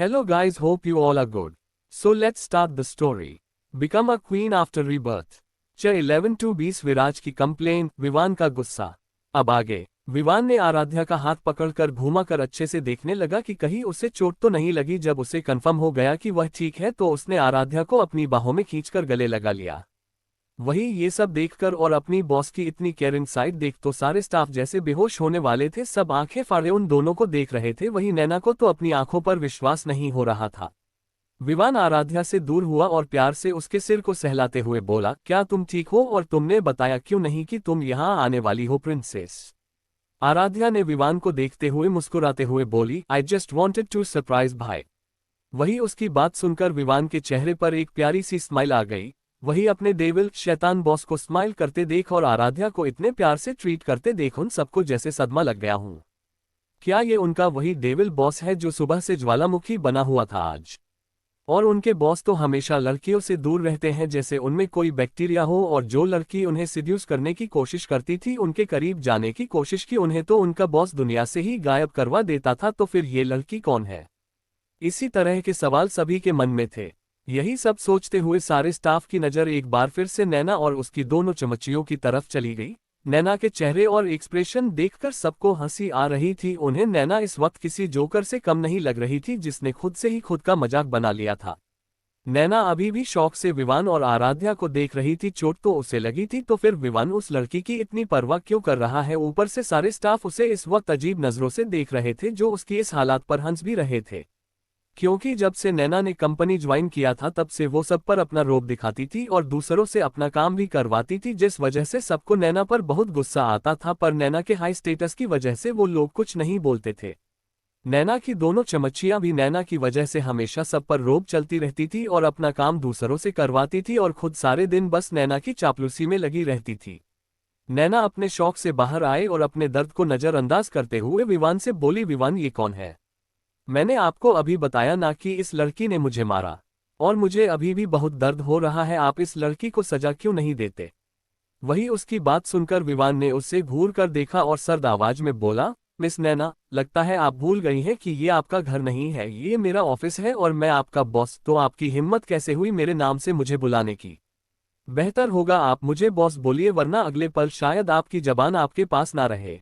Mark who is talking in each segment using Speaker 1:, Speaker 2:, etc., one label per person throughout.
Speaker 1: Hello guys, hope you all are good. So let's start the story. Become a queen after rebirth. च 11 to 20 विराज की complain, Vivaan का गुस्सा। अब आगे। विवान ने आराध्या का हाथ पकड़कर घुमा कर अच्छे से देखने लगा कि कहीं उसे चोट तो नहीं लगी। जब उसे कंफर्म हो गया कि वह ठीक है तो उसने आराध्या को अपनी बाहों में खींचकर गले लगा लिया। वही ये सब देखकर और अपनी बॉस की इतनी केयरिंग साइड देख तो सारे स्टाफ जैसे बेहोश होने वाले थे। सब आंखें फाड़े उन दोनों को देख रहे थे। वही नैना को तो अपनी आंखों पर विश्वास नहीं हो रहा था। विवान आराध्या से दूर हुआ और प्यार से उसके सिर को सहलाते हुए बोला, क्या तुम ठीक हो और तुमने बताया क्यों नहीं कि तुम यहाँ आने वाली हो प्रिंसेस? आराध्या ने विवान को देखते हुए मुस्कुराते हुए बोली, I just wanted to surprise भाई। वही उसकी बात सुनकर विवान के चेहरे पर एक प्यारी सी स्माइल आ गई। वही अपने डेविल शैतान बॉस को स्माइल करते देख और आराध्या को इतने प्यार से ट्रीट करते देख उन सबको जैसे सदमा लग गया हूं। क्या ये उनका वही डेविल बॉस है जो सुबह से ज्वालामुखी बना हुआ था आज? और उनके बॉस तो हमेशा लड़कियों से दूर रहते हैं जैसे उनमें कोई बैक्टीरिया हो, और जो लड़की उन्हें सिड्यूस करने की कोशिश करती थी, उनके करीब जाने की कोशिश की, उन्हें तो उनका बॉस दुनिया से ही गायब करवा देता था। तो फिर ये लड़की कौन है? इसी तरह के सवाल सभी के मन में थे। यही सब सोचते हुए सारे स्टाफ की नज़र एक बार फिर से नैना और उसकी दोनों चमचियों की तरफ चली गई। नैना के चेहरे और एक्सप्रेशन देखकर सबको हंसी आ रही थी। उन्हें नैना इस वक्त किसी जोकर से कम नहीं लग रही थी जिसने खुद से ही खुद का मजाक बना लिया था। नैना अभी भी शौक से विवान और आराध्या को देख रही थी। चोट तो उसे लगी थी तो फिर विवान उस लड़की की इतनी परवाह क्यों कर रहा है? ऊपर से सारे स्टाफ उसे इस वक्त अजीब नजरों से देख रहे थे जो उसकी इस हालात पर हंस भी रहे थे, क्योंकि जब से नैना ने कंपनी ज्वाइन किया था तब से वो सब पर अपना रोब दिखाती थी और दूसरों से अपना काम भी करवाती थी, जिस वजह से सबको नैना पर बहुत गुस्सा आता था। पर नैना के हाई स्टेटस की वजह से वो लोग कुछ नहीं बोलते थे। नैना की दोनों चमचियां भी नैना की वजह से हमेशा सब पर रोब चलती रहती थी और अपना काम दूसरों से करवाती थी और खुद सारे दिन बस नैना की चापलूसी में लगी रहती थी। नैना अपने शौक से बाहर आए और अपने दर्द को नजरअंदाज करते हुए विवान से बोली, विवान ये कौन है? मैंने आपको अभी बताया ना कि इस लड़की ने मुझे मारा, और मुझे अभी भी बहुत दर्द हो रहा है। आप इस लड़की को सजा क्यों नहीं देते? वही उसकी बात सुनकर विवान ने उससे घूर कर देखा और सर्द आवाज में बोला, मिस नैना, लगता है आप भूल गई हैं कि ये आपका घर नहीं है, ये मेरा ऑफिस है और मैं आपका बॉस। तो आपकी हिम्मत कैसे हुई मेरे नाम से मुझे बुलाने की? बेहतर होगा आप मुझे बॉस बोलिए, वरना अगले पल शायद आपकी जबान आपके पास ना रहे।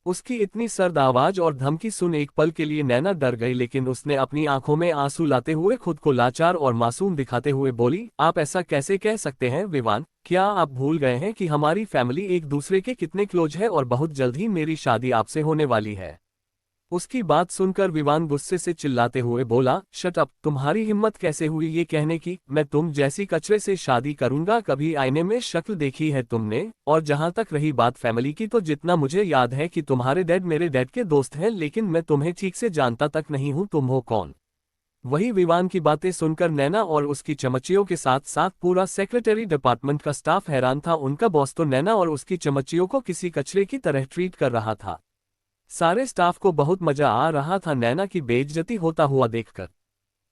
Speaker 1: उसकी इतनी सर्द आवाज और धमकी सुन एक पल के लिए नैना डर गई, लेकिन उसने अपनी आंखों में आंसू लाते हुए खुद को लाचार और मासूम दिखाते हुए बोली, आप ऐसा कैसे कह सकते हैं विवान? क्या आप भूल गए हैं कि हमारी फैमिली एक दूसरे के कितने क्लोज है और बहुत जल्द ही मेरी शादी आपसे होने वाली है। उसकी बात सुनकर विवान गुस्से से चिल्लाते हुए बोला, शट अप, तुम्हारी हिम्मत कैसे हुई ये कहने की? मैं तुम जैसी कचरे से शादी करूंगा? कभी आईने में शक्ल देखी है तुमने? और जहां तक रही बात फैमिली की, तो जितना मुझे याद है कि तुम्हारे डैड मेरे डैड के दोस्त हैं, लेकिन मैं तुम्हें ठीक से जानता तक नहीं हूं, तुम हो कौन? वही विवान की बातें सुनकर नैना और उसकी चमचियों के साथ साथ पूरा सेक्रेटरी डिपार्टमेंट का स्टाफ हैरान था। उनका बॉस तो नैना और उसकी चमचियों को किसी कचरे की तरह ट्रीट कर रहा था। सारे स्टाफ को बहुत मजा आ रहा था नैना की बेइज्जती होता हुआ देखकर।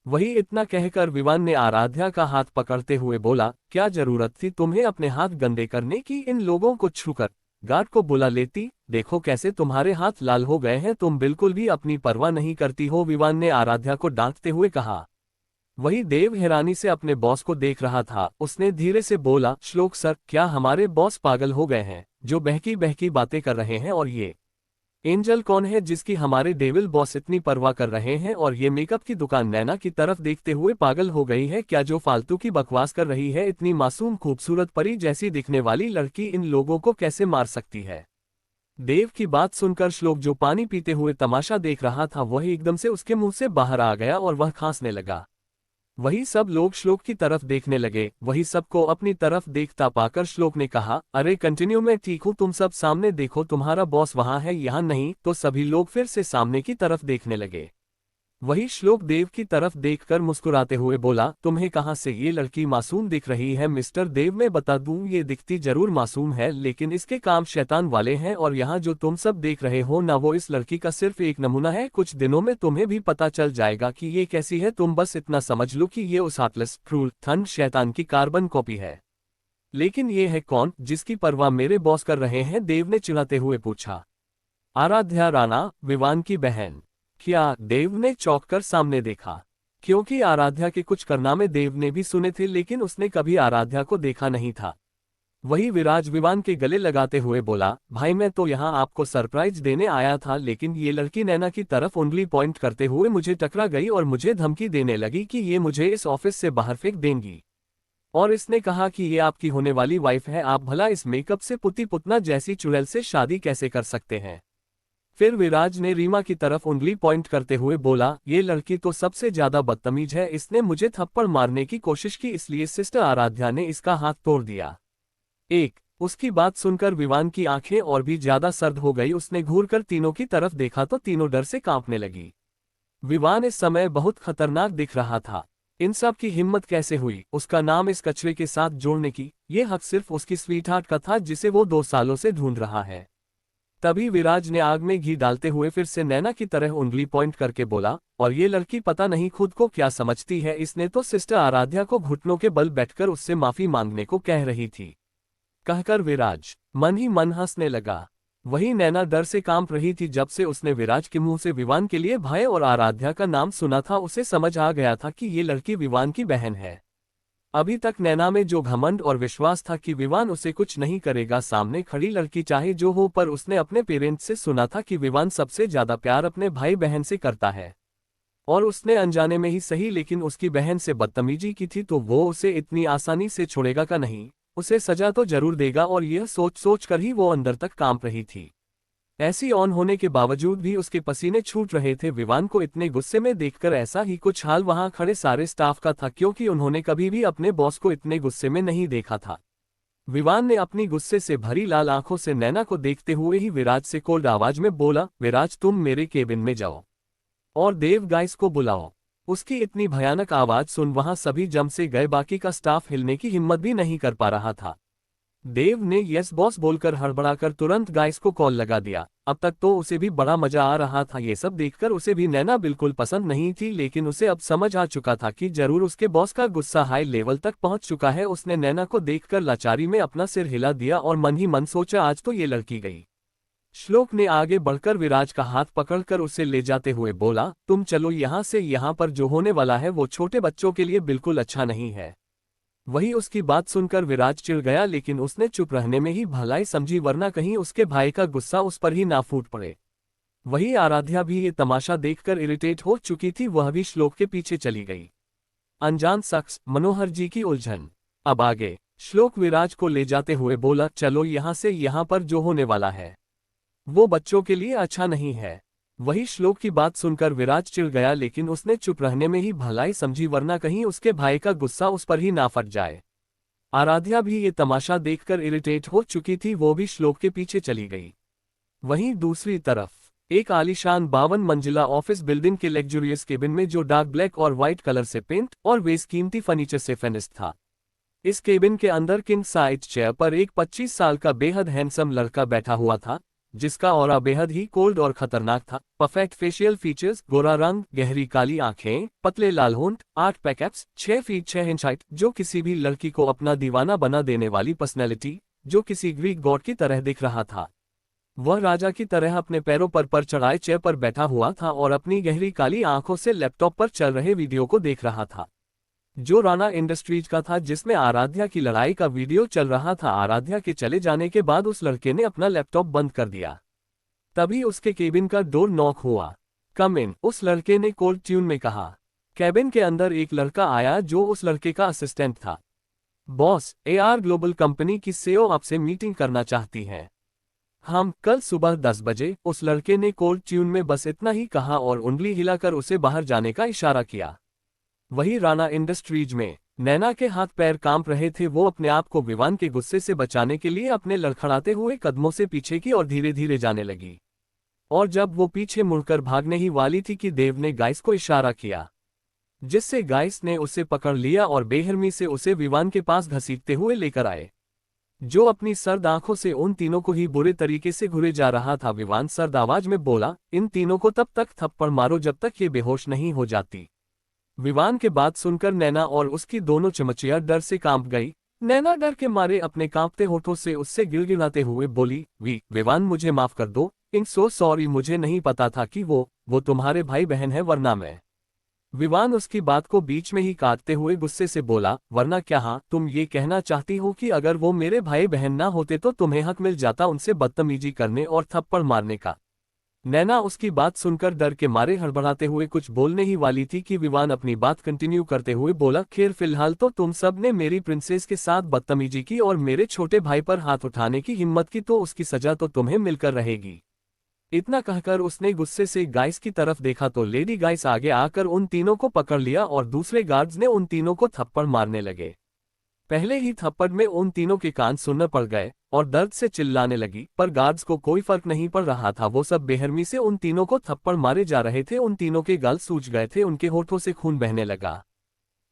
Speaker 1: वही इतना कहकर विवान ने आराध्या का हाथ पकड़ते हुए बोला, क्या जरूरत थी तुम्हें अपने हाथ गंदे करने की? इन लोगों को छूकर गार्ड को बुला लेती। देखो कैसे तुम्हारे हाथ लाल हो गए हैं, तुम बिल्कुल भी अपनी परवाह नहीं करती हो, विवान ने आराध्या को डांटते हुए कहा। वही देव हैरानी से अपने बॉस को देख रहा था। उसने धीरे से बोला, श्लोक सर, क्या हमारे बॉस पागल हो गए हैं जो बहकी बहकी बातें कर रहे हैं? और ये एंजल कौन है जिसकी हमारे डेविल बॉस इतनी परवाह कर रहे हैं? और ये मेकअप की दुकान नैना की तरफ देखते हुए पागल हो गई है क्या जो फालतू की बकवास कर रही है? इतनी मासूम खूबसूरत परी जैसी दिखने वाली लड़की इन लोगों को कैसे मार सकती है? देव की बात सुनकर श्लोक जो पानी पीते हुए तमाशा देख रहा था वह एकदम से उसके मुंह से बाहर आ गया और वह खांसने लगा। वही सब लोग श्लोक की तरफ देखने लगे। वही सबको अपनी तरफ देखता पाकर श्लोक ने कहा, अरे कंटिन्यू, मैं ठीक हूँ, तुम सब सामने देखो, तुम्हारा बॉस वहां है, यहाँ नहीं। तो सभी लोग फिर से सामने की तरफ देखने लगे। वही श्लोक देव की तरफ देखकर मुस्कुराते हुए बोला, तुम्हें कहां से ये लड़की मासूम दिख रही है? मिस्टर देव, मैं बता दूं, ये दिखती जरूर मासूम है लेकिन इसके काम शैतान वाले हैं, और यहाँ जो तुम सब देख रहे हो ना, वो इस लड़की का सिर्फ एक नमूना है। कुछ दिनों में तुम्हें भी पता चल जाएगा कि ये कैसी है। तुम बस इतना समझ लो कि ये उस हार्टलेस क्रूर थन शैतान की कार्बन कॉपी है। लेकिन ये है कौन जिसकी परवाह मेरे बॉस कर रहे हैं? देव ने चिढ़ाते हुए पूछा। आराध्या राणा, विवान की बहन। क्या? देव ने चौंक कर सामने देखा, क्योंकि आराध्या के कुछ कारनामे देव ने भी सुने थे लेकिन उसने कभी आराध्या को देखा नहीं था। वही विराज विवान के गले लगाते हुए बोला, भाई मैं तो यहाँ आपको सरप्राइज देने आया था लेकिन ये लड़की नैना की तरफ उंगली पॉइंट करते हुए मुझे टकरा गई और मुझे धमकी देने लगी कि ये मुझे इस ऑफिस से बाहर फेंक देंगी। और इसने कहा कि ये आपकी होने वाली वाइफ है, आप भला इस मेकअप से पुती पुतना जैसी चुड़ैल से शादी कैसे कर सकते हैं। फिर विराज ने रीमा की तरफ उंगली पॉइंट करते हुए बोला, ये लड़की तो सबसे ज्यादा बदतमीज है, इसने मुझे थप्पड़ मारने की कोशिश की इसलिए सिस्टर आराध्या ने इसका हाथ तोड़ दिया। उसकी बात सुनकर विवान की आंखें और भी ज्यादा सर्द हो गई। उसने घूरकर तीनों की तरफ देखा तो तीनों डर से कांपने लगी। विवान इस समय बहुत खतरनाक दिख रहा था। इन सब की हिम्मत कैसे हुई उसका नाम इस कचरे के साथ जोड़ने की? ये हक सिर्फ उसकी स्वीटहार्ट का था जिसे वो 2 सालों से ढूंढ रहा है। तभी विराज ने आग में घी डालते हुए फिर से नैना की तरह उंगली पॉइंट करके बोला, और ये लड़की पता नहीं खुद को क्या समझती है, इसने तो सिस्टर आराध्या को घुटनों के बल बैठकर उससे माफी मांगने को कह रही थी। कहकर विराज मन ही मन हंसने लगा। वही नैना डर से कांप रही थी। जब से उसने विराज के मुंह से विवान के लिए भय और आराध्या का नाम सुना था उसे समझ आ गया था कि ये लड़की विवान की बहन है। अभी तक नैना में जो घमंड और विश्वास था कि विवान उसे कुछ नहीं करेगा, सामने खड़ी लड़की चाहे जो हो, पर उसने अपने पेरेंट्स से सुना था कि विवान सबसे ज्यादा प्यार अपने भाई बहन से करता है। और उसने अनजाने में ही सही लेकिन उसकी बहन से बदतमीजी की थी तो वो उसे इतनी आसानी से छोड़ेगा का नहीं, उसे सजा तो जरूर देगा। और यह सोच सोच कर ही वो अंदर तक कांप रही थी। ऐसी ऑन होने के बावजूद भी उसके पसीने छूट रहे थे। विवान को इतने गुस्से में देखकर ऐसा ही कुछ हाल वहां खड़े सारे स्टाफ का था, क्योंकि उन्होंने कभी भी अपने बॉस को इतने गुस्से में नहीं देखा था। विवान ने अपनी गुस्से से भरी लाल आंखों से नैना को देखते हुए ही विराज से कोल्ड आवाज में बोला, विराज तुम मेरे केबिन में जाओ और देव गाइस को बुलाओ। उसकी इतनी भयानक आवाज सुन वहां सभी जम से गए। बाकी का स्टाफ हिलने की हिम्मत भी नहीं कर पा रहा था। देव ने यस बॉस बोलकर हड़बड़ाकर तुरंत गाइस को कॉल लगा दिया। अब तक तो उसे भी बड़ा मजा आ रहा था। ये सब देखकर उसे भी नैना बिल्कुल पसंद नहीं थी, लेकिन उसे अब समझ आ चुका था कि जरूर उसके बॉस का गुस्सा हाई लेवल तक पहुंच चुका है। उसने नैना को देखकर लाचारी में अपना सिर हिला दिया और मन ही मन सोचा, आज तो ये लड़की गई। श्लोक ने आगे बढ़कर विराज का हाथ पकड़कर उसे ले जाते हुए बोला, तुम चलो यहाँ से, यहाँ पर जो होने वाला है वो छोटे बच्चों के लिए बिल्कुल अच्छा नहीं है। वही उसकी बात सुनकर विराज चिढ़ गया, लेकिन उसने चुप रहने में ही भलाई समझी, वरना कहीं उसके भाई का गुस्सा उस पर ही ना फूट पड़े। वही आराध्या भी ये तमाशा देखकर इरिटेट हो चुकी थी, वह भी श्लोक के पीछे चली गई। अनजान शख्स मनोहर जी की उलझन। अब आगे श्लोक विराज को ले जाते हुए बोला, चलो यहाँ से, यहाँ पर जो होने वाला है वो बच्चों के लिए अच्छा नहीं है। वही श्लोक की बात सुनकर विराज चिढ़ गया, लेकिन उसने चुप रहने में ही भलाई समझी, वरना कहीं उसके भाई का गुस्सा उस पर ही ना फट जाए। आराध्या भी ये तमाशा देखकर इरिटेट हो चुकी थी, वो भी श्लोक के पीछे चली गई। वहीं दूसरी तरफ एक आलीशान 52 मंजिला ऑफिस बिल्डिंग के लग्जूरियस केबिन में, जो डार्क ब्लैक और व्हाइट कलर से पेंट और बेसकीमती फर्नीचर से फिनिश्ड था। इस केबिन के अंदर किंग साइज चेयर पर एक 25 साल का बेहद हैंडसम लड़का बैठा हुआ था, जिसका ऑरा बेहद ही कोल्ड और खतरनाक था। परफेक्ट फेशियल फीचर्स, गोरा रंग, गहरी काली आंखें, पतले लाल होंठ, 8 pack abs, 6 feet 6 inch height, जो किसी भी लड़की को अपना दीवाना बना देने वाली पर्सनैलिटी, जो किसी ग्रीक गॉड की तरह दिख रहा था। वह राजा की तरह अपने पैरों पर चढ़ाए चेयर पर बैठा हुआ था और अपनी गहरी काली आंखों से लैपटॉप पर चल रहे वीडियो को देख रहा था, जो राणा इंडस्ट्रीज का था, जिसमें आराध्या की लड़ाई का वीडियो चल रहा था। आराध्या के चले जाने के बाद उस लड़के ने अपना लैपटॉप बंद कर दिया। तभी उसके केबिन का डोर नॉक हुआ। कम इन, उस लड़के ने कोल्ड ट्यून में कहा। केबिन के अंदर एक लड़का आया जो उस लड़के का असिस्टेंट था। बॉस, AR ग्लोबल कंपनी की CEO आपसे मीटिंग करना चाहती है। हम कल सुबह 10 बजे, उस लड़के ने कोल्ड ट्यून में बस इतना ही कहा और उंगली हिलाकर उसे बाहर जाने का इशारा किया। वही राणा इंडस्ट्रीज में नैना के हाथ पैर कांप रहे थे। वो अपने आप को विवान के गुस्से से बचाने के लिए अपने लड़खड़ाते हुए कदमों से पीछे की और धीरे धीरे जाने लगी। और जब वो पीछे मुड़कर भागने ही वाली थी कि देव ने गाइस को इशारा किया, जिससे गाइस ने उसे पकड़ लिया और बेहरमी से उसे विवान के पास घसीटते हुए लेकर आए, जो अपनी सर्द आंखों से उन तीनों को ही बुरे तरीके से घूरे जा रहा था। विवान सर्द आवाज में बोला, इन तीनों को तब तक थप्पड़ मारो जब तक ये बेहोश नहीं हो जाती। विवान के बात सुनकर नैना और उसकी दोनों चमचिया डर से कांप गई। नैना डर के मारे अपने कांपते होठों से उससे गिड़गिड़ाते हुए बोली, विवान मुझे माफ कर दो, इन सो सॉरी, मुझे नहीं पता था कि वो वो तुम्हारे भाई बहन है वरना मैं। विवान उसकी बात को बीच में ही काटते हुए गुस्से से बोला, वरना क्या? हाँ, तुम ये कहना चाहती हो कि अगर वो मेरे भाई बहन ना होते तो तुम्हें हक मिल जाता उनसे बदतमीजी करने और थप्पड़ मारने का? नैना उसकी बात सुनकर डर के मारे हड़बड़ाते हुए कुछ बोलने ही वाली थी कि विवान अपनी बात कंटिन्यू करते हुए बोला, खैर फिलहाल तो तुम सब ने मेरी प्रिंसेस के साथ बदतमीजी की और मेरे छोटे भाई पर हाथ उठाने की हिम्मत की, तो उसकी सजा तो तुम्हें मिलकर रहेगी। इतना कहकर उसने गुस्से से गाइस की तरफ देखा तो लेडी गाइस आगे आकर उन तीनों को पकड़ लिया और दूसरे गार्ड्स ने उन तीनों को थप्पड़ मारने लगे। पहले ही थप्पड़ में उन तीनों के कान सुन्न पड़ गए और दर्द से चिल्लाने लगी, पर गार्ड्स को कोई फर्क नहीं पड़ रहा था। वो सब बेरहमी से उन तीनों को थप्पड़ मारे जा रहे थे। उन तीनों के गाल सूज गए थे, उनके होठों से खून बहने लगा।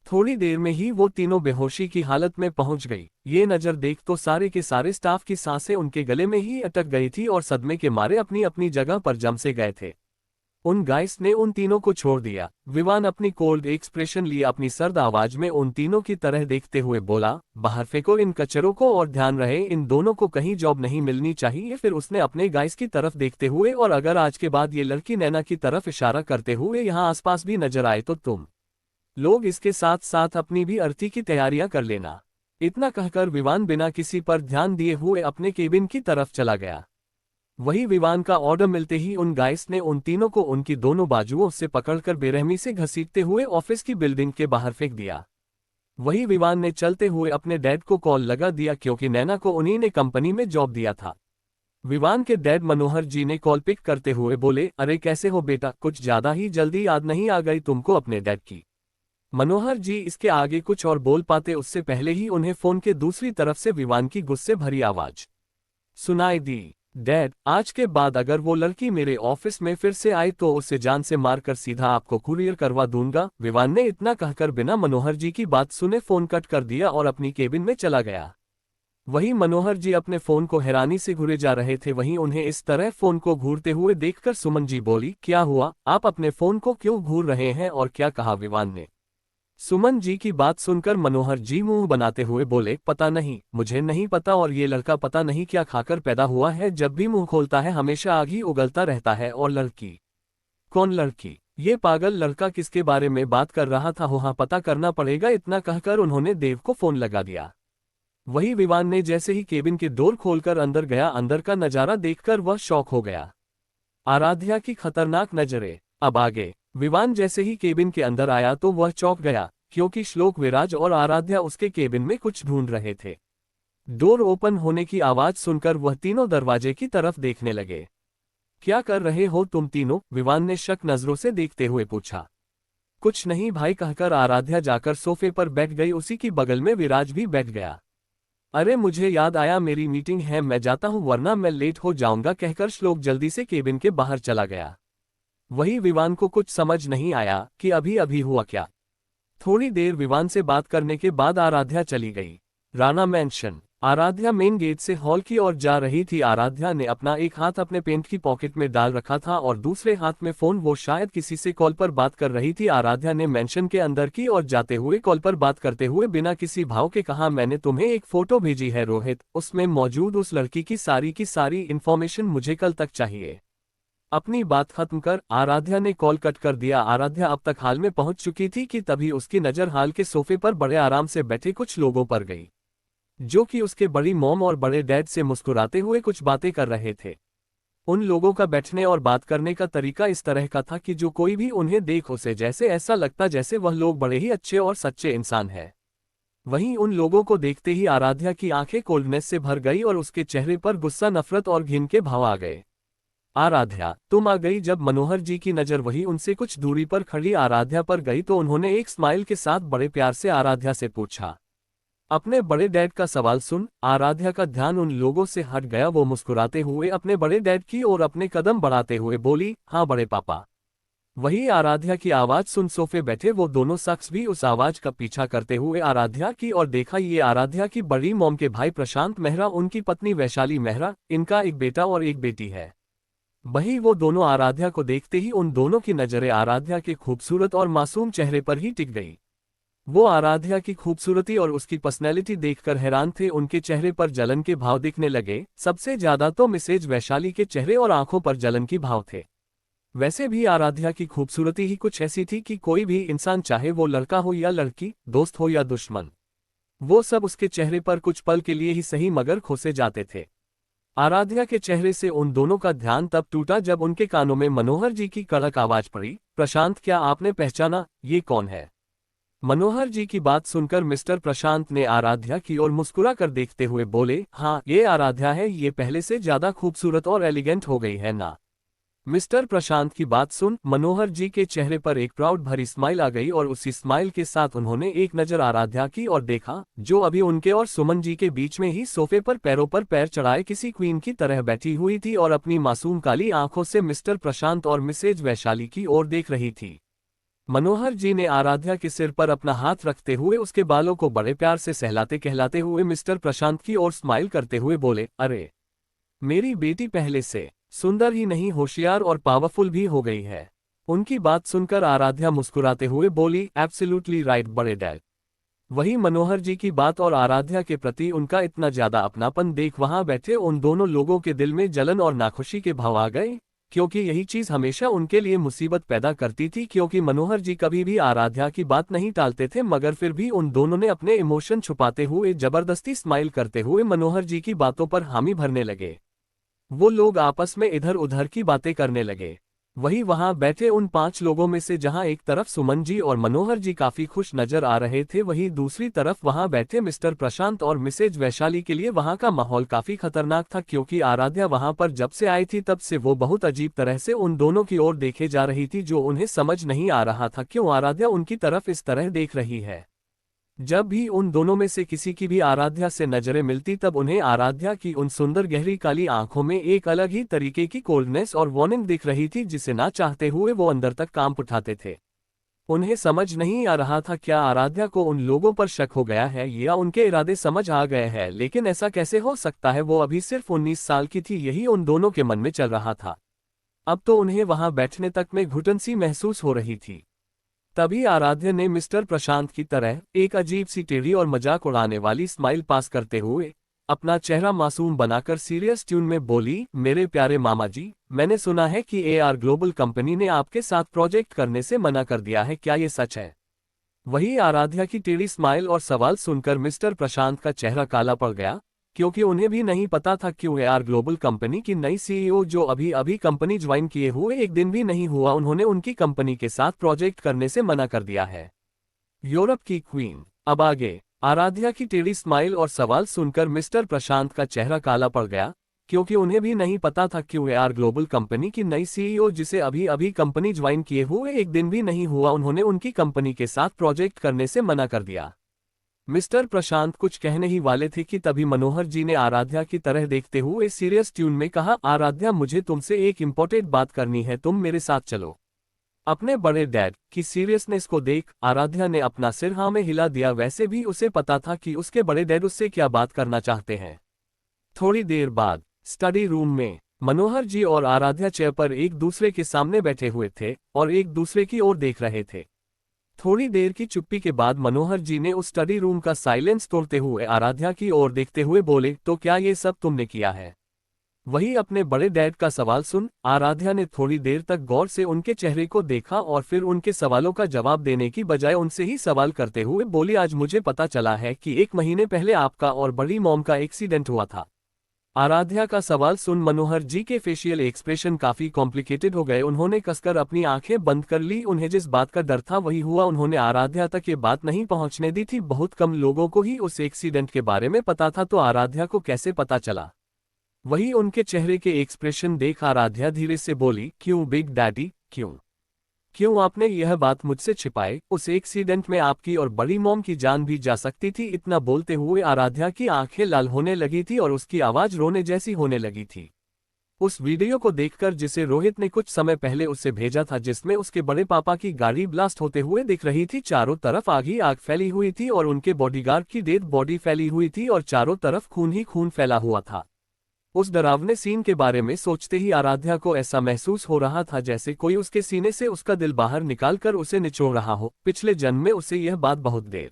Speaker 1: थोड़ी देर में ही वो तीनों बेहोशी की हालत में पहुंच गई। ये नजर देख तो सारे के सारे स्टाफ की सांसें उनके गले में ही अटक गई थी और सदमे के मारे अपनी अपनी जगह पर जम से गए थे। उन गाइस ने उन तीनों को छोड़ दिया। विवान अपनी कोल्ड एक्सप्रेशन लिए अपनी सर्द आवाज में उन तीनों की तरह देखते हुए बोला, बाहर फेंको इन कचरों को और ध्यान रहे इन दोनों को कहीं जॉब नहीं मिलनी चाहिए। फिर उसने अपने गाइस की तरफ देखते हुए, और अगर आज के बाद ये लड़की नैना की तरफ इशारा करते हुए यहाँ आसपास भी नजर आए तो तुम लोग इसके साथ साथ अपनी भी अर्थी की तैयारियां कर लेना। इतना कहकर विवान बिना किसी पर ध्यान दिए हुए अपने केबिन की तरफ चला गया। वही विवान का ऑर्डर मिलते ही उन गाइस ने उन तीनों को उनकी दोनों बाजुओं से पकड़कर बेरहमी से घसीटते हुए ऑफिस की बिल्डिंग के बाहर फेंक दिया। वही विवान ने चलते हुए अपने डैड को कॉल लगा दिया, क्योंकि नैना को उन्हीं ने कंपनी में जॉब दिया था। विवान के डैड मनोहर जी ने कॉल पिक करते हुए बोले, अरे कैसे हो बेटा, कुछ ज्यादा ही जल्दी याद नहीं आ गई तुमको अपने डैड की? मनोहर जी इसके आगे कुछ और बोल पाते उससे पहले ही उन्हें फोन के दूसरी तरफ से विवान की गुस्से भरी आवाज सुनाई दी। डैड, आज के बाद अगर वो लड़की मेरे ऑफिस में फिर से आई तो उसे जान से मारकर सीधा आपको कुरियर करवा दूंगा। विवान ने इतना कहकर बिना मनोहर जी की बात सुने फोन कट कर दिया और अपनी केबिन में चला गया। वहीं मनोहर जी अपने फोन को हैरानी से घूरे जा रहे थे। वहीं उन्हें इस तरह फोन को घूरते हुए देखकर सुमन जी बोली, क्या हुआ, आप अपने फोन को क्यों घूर रहे हैं और क्या कहा विवान ने? सुमन जी की बात सुनकर मनोहर जी मुंह बनाते हुए बोले, पता नहीं, मुझे नहीं पता, और ये लड़का पता नहीं क्या खाकर पैदा हुआ है, जब भी मुंह खोलता है हमेशा आग ही उगलता रहता है। और लड़की? कौन लड़की? ये पागल लड़का किसके बारे में बात कर रहा था? हाँ, पता करना पड़ेगा। इतना कहकर उन्होंने देव को फोन लगा दिया। वही विवान ने जैसे ही केबिन के डोर खोलकर अंदर गया, अंदर का नजारा देखकर वह शॉक हो गया। आराध्या की खतरनाक नजरें। अब आगे। विवान जैसे ही केबिन के अंदर आया तो वह चौंक गया, क्योंकि श्लोक, विराज और आराध्या उसके केबिन में कुछ ढूंढ रहे थे। डोर ओपन होने की आवाज सुनकर वह तीनों दरवाजे की तरफ देखने लगे। क्या कर रहे हो तुम तीनों? विवान ने शक नजरों से देखते हुए पूछा। कुछ नहीं भाई, कहकर आराध्या जाकर सोफे पर बैठ गई। उसी की बगल में विराज भी बैठ गया। अरे मुझे याद आया, मेरी मीटिंग है, मैं जाता हूं वरना मैं लेट हो जाऊंगा, कहकर श्लोक जल्दी से केबिन के बाहर चला गया। वही विवान को कुछ समझ नहीं आया कि अभी अभी हुआ क्या। थोड़ी देर विवान से बात करने के बाद आराध्या चली गई। Rana mansion. Aaradhya main gate से हॉल की ओर जा रही थी। आराध्या ने अपना एक हाथ अपने पेंट की पॉकेट में डाल रखा था और दूसरे हाथ में फोन। वो शायद किसी से कॉल पर बात कर रही थी। आराध्या ने मैंशन के अंदर की ओर जाते हुए कॉल पर बात करते हुए बिना किसी भाव के कहा, मैंने तुम्हें एक फोटो भेजी है रोहित, उसमें मौजूद उस लड़की की सारी इंफॉर्मेशन मुझे कल तक चाहिए। अपनी बात खत्म कर आराध्या ने कॉल कट कर दिया। आराध्या अब तक हाल में पहुंच चुकी थी कि तभी उसकी नजर हाल के सोफे पर बड़े आराम से बैठे कुछ लोगों पर गई, जो कि उसके बड़ी मॉम और बड़े डैड से मुस्कुराते हुए कुछ बातें कर रहे थे। उन लोगों का बैठने और बात करने का तरीका इस तरह का था कि जो कोई भी उन्हें देख उसे जैसे ऐसा लगता जैसे वह लोग बड़े ही अच्छे और सच्चे इंसान हैं। वहीं उन लोगों को देखते ही आराध्या की आंखें कोल्डनेस से भर गई और उसके चेहरे पर गुस्सा, नफरत और घिन के भाव आ गए। आराध्या, तुम आ गई। जब मनोहर जी की नजर वही उनसे कुछ दूरी पर खड़ी आराध्या पर गई तो उन्होंने एक स्माइल के साथ बड़े प्यार से आराध्या से पूछा। अपने बड़े डैड का सवाल सुन आराध्या का ध्यान उन लोगों से हट गया। वो मुस्कुराते हुए अपने बड़े डैड की ओर अपने कदम बढ़ाते हुए बोली, हाँ बड़े पापा। वही आराध्या की आवाज सुन सोफे बैठे वो दोनों शख्स भी उस आवाज का पीछा करते हुए आराध्या की ओर देखा। ये आराध्या की बड़ी मॉम के भाई प्रशांत मेहरा, उनकी पत्नी वैशाली मेहरा, इनका एक बेटा और एक बेटी है। वही वो दोनों आराध्या को देखते ही उन दोनों की नजरें आराध्या के खूबसूरत और मासूम चेहरे पर ही टिक गई। वो आराध्या की खूबसूरती और उसकी पर्सनैलिटी देखकर हैरान थे। उनके चेहरे पर जलन के भाव दिखने लगे। सबसे ज्यादा तो मिसेज वैशाली के चेहरे और आंखों पर जलन की भाव थे। वैसे भी आराध्या की खूबसूरती ही कुछ ऐसी थी कि कोई भी इंसान, चाहे वो लड़का हो या लड़की, दोस्त हो या दुश्मन, वो सब उसके चेहरे पर कुछ पल के लिए ही सही मगर खोसे जाते थे। आराध्या के चेहरे से उन दोनों का ध्यान तब टूटा जब उनके कानों में मनोहर जी की कड़क आवाज पड़ी, प्रशांत, क्या आपने पहचाना, ये कौन है? मनोहर जी की बात सुनकर मिस्टर प्रशांत ने आराध्या की ओर मुस्कुरा कर देखते हुए बोले, हाँ, ये आराध्या है, ये पहले से ज्यादा खूबसूरत और एलिगेंट हो गई है ना। मिस्टर प्रशांत की बात सुन मनोहर जी के चेहरे पर एक प्राउड भरी स्माइल आ गई और उसी स्माइल के साथ उन्होंने एक नजर आराध्या की ओर देखा, जो अभी उनके और सुमन जी के बीच में ही सोफे पर पैरों पर पैर चढ़ाए किसी क्वीन की तरह बैठी हुई थी और अपनी मासूम काली आंखों से मिस्टर प्रशांत और मिसेज वैशाली की ओर देख रही थी। मनोहर जी ने आराध्या के सिर पर अपना हाथ रखते हुए उसके बालों को बड़े प्यार से सहलाते कहलाते हुए मिस्टर प्रशांत की ओर स्माइल करते हुए बोले, अरे, मेरी बेटी पहले से सुंदर ही नहीं, होशियार और पावरफुल भी हो गई है। उनकी बात सुनकर आराध्या मुस्कुराते हुए बोली, एब्सोल्युटली राइट बड़े डैड। वही मनोहर जी की बात और आराध्या के प्रति उनका इतना ज्यादा अपनापन देख वहां बैठे उन दोनों लोगों के दिल में जलन और नाखुशी के भाव आ गए, क्योंकि यही चीज हमेशा उनके लिए मुसीबत पैदा करती थी, क्योंकि मनोहर जी कभी भी आराध्या की बात नहीं टालते थे, मगर फिर भी उन दोनों ने अपने इमोशन छुपाते हुए जबरदस्ती स्माइल करते हुए मनोहर जी की बातों पर हामी भरने लगे। वो लोग आपस में इधर उधर की बातें करने लगे। वही वहां बैठे उन 5 लोगों में से जहां एक तरफ सुमन जी और मनोहर जी काफी खुश नजर आ रहे थे, वहीं दूसरी तरफ वहां बैठे मिस्टर प्रशांत और मिसेज वैशाली के लिए वहां का माहौल काफी खतरनाक था, क्योंकि आराध्या वहां पर जब से आई थी तब से वो बहुत अजीब तरह से उन दोनों की ओर देखे जा रही थी, जो उन्हें समझ नहीं आ रहा था क्यों आराध्या उनकी तरफ इस तरह देख रही है। जब भी उन दोनों में से किसी की भी आराध्या से नजरें मिलती तब उन्हें आराध्या की उन सुंदर गहरी काली आंखों में एक अलग ही तरीके की कोल्डनेस और वार्निंग दिख रही थी, जिसे ना चाहते हुए वो अंदर तक कांप उठाते थे। उन्हें समझ नहीं आ रहा था क्या आराध्या को उन लोगों पर शक हो गया है या उनके इरादे समझ आ गए हैं, लेकिन ऐसा कैसे हो सकता है, वो अभी सिर्फ 19 साल की थी, यही उन दोनों के मन में चल रहा था। अब तो उन्हें वहां बैठने तक में घुटन सी महसूस हो रही थी। तभी आराध्या ने मिस्टर प्रशांत की तरह एक अजीब सी टेढ़ी और मजाक उड़ाने वाली स्माइल पास करते हुए अपना चेहरा मासूम बनाकर सीरियस ट्यून में बोली, मेरे प्यारे मामा जी, मैंने सुना है कि एआर ग्लोबल कंपनी ने आपके साथ प्रोजेक्ट करने से मना कर दिया है, क्या ये सच है? वही आराध्या की टेढ़ी स्माइल और सवाल सुनकर मिस्टर प्रशांत का चेहरा काला पड़ गया, क्योंकि उन्हें भी नहीं पता था कि एआर ग्लोबल कंपनी की नई सीईओ, जो अभी अभी कंपनी ज्वाइन किए हुए एक दिन भी नहीं हुआ, उन्होंने उनकी कंपनी के साथ प्रोजेक्ट करने से मना कर दिया है। यूरोप की क्वीन। अब आगे आराध्या की टेढ़ी स्माइल और सवाल सुनकर मिस्टर प्रशांत का चेहरा काला पड़ गया, क्योंकि उन्हें भी नहीं पता था कि एआर ग्लोबल कंपनी की नई सीईओ, जिसे अभी अभी कंपनी ज्वाइन किए हुए एक दिन भी नहीं हुआ, उन्होंने उनकी कंपनी के साथ प्रोजेक्ट करने से मना कर दिया। मिस्टर प्रशांत कुछ कहने ही वाले थे कि तभी मनोहर जी ने आराध्या की तरह देखते हुए सीरियस ट्यून में कहा, आराध्या, मुझे तुमसे एक इम्पोर्टेंट बात करनी है, तुम मेरे साथ चलो। अपने बड़े डैड की सीरियसनेस को देख आराध्या ने अपना सिर हाँ में हिला दिया, वैसे भी उसे पता था कि उसके बड़े डैड उससे क्या बात करना चाहते हैं। थोड़ी देर बाद स्टडी रूम में मनोहर जी और आराध्या चेयर पर एक दूसरे के सामने बैठे हुए थे और एक दूसरे की ओर देख रहे थे। थोड़ी देर की चुप्पी के बाद मनोहर जी ने उस स्टडी रूम का साइलेंस तोड़ते हुए आराध्या की ओर देखते हुए बोले, तो क्या ये सब तुमने किया है? वही अपने बड़े डैड का सवाल सुन आराध्या ने थोड़ी देर तक गौर से उनके चेहरे को देखा और फिर उनके सवालों का जवाब देने की बजाय उनसे ही सवाल करते हुए बोली, आज मुझे पता चला है कि 1 महीने पहले आपका और बड़ी मॉम का एक्सीडेंट हुआ था। आराध्या का सवाल सुन मनोहर जी के फेशियल एक्सप्रेशन काफी कॉम्प्लिकेटेड हो गए। उन्होंने कसकर अपनी आंखें बंद कर ली। उन्हें जिस बात का डर था वही हुआ। उन्होंने आराध्या तक ये बात नहीं पहुंचने दी थी। बहुत कम लोगों को ही उस एक्सीडेंट के बारे में पता था, तो आराध्या को कैसे पता चला? वही उनके चेहरे के एक्सप्रेशन देख आराध्या धीरे से बोली, क्यों बिग डैडी, क्यों क्यों आपने यह बात मुझसे छिपाई? उस एक्सीडेंट में आपकी और बड़ी मॉम की जान भी जा सकती थी। इतना बोलते हुए आराध्या की आंखें लाल होने लगी थी और उसकी आवाज रोने जैसी होने लगी थी। उस वीडियो को देखकर जिसे रोहित ने कुछ समय पहले उसे भेजा था, जिसमें उसके बड़े पापा की गाड़ी ब्लास्ट होते हुए दिख रही थी, चारों तरफ आग ही आग फैली हुई थी और उनके बॉडीगार्ड की डेड बॉडी फैली हुई थी और चारों तरफ खून ही खून फैला हुआ था। उस डरावने सीन के बारे में सोचते ही आराध्या को ऐसा महसूस हो रहा था जैसे कोई उसके सीने से उसका दिल बाहर निकालकर उसे निचोड़ रहा हो। पिछले जन्म में उसे यह बात बहुत देर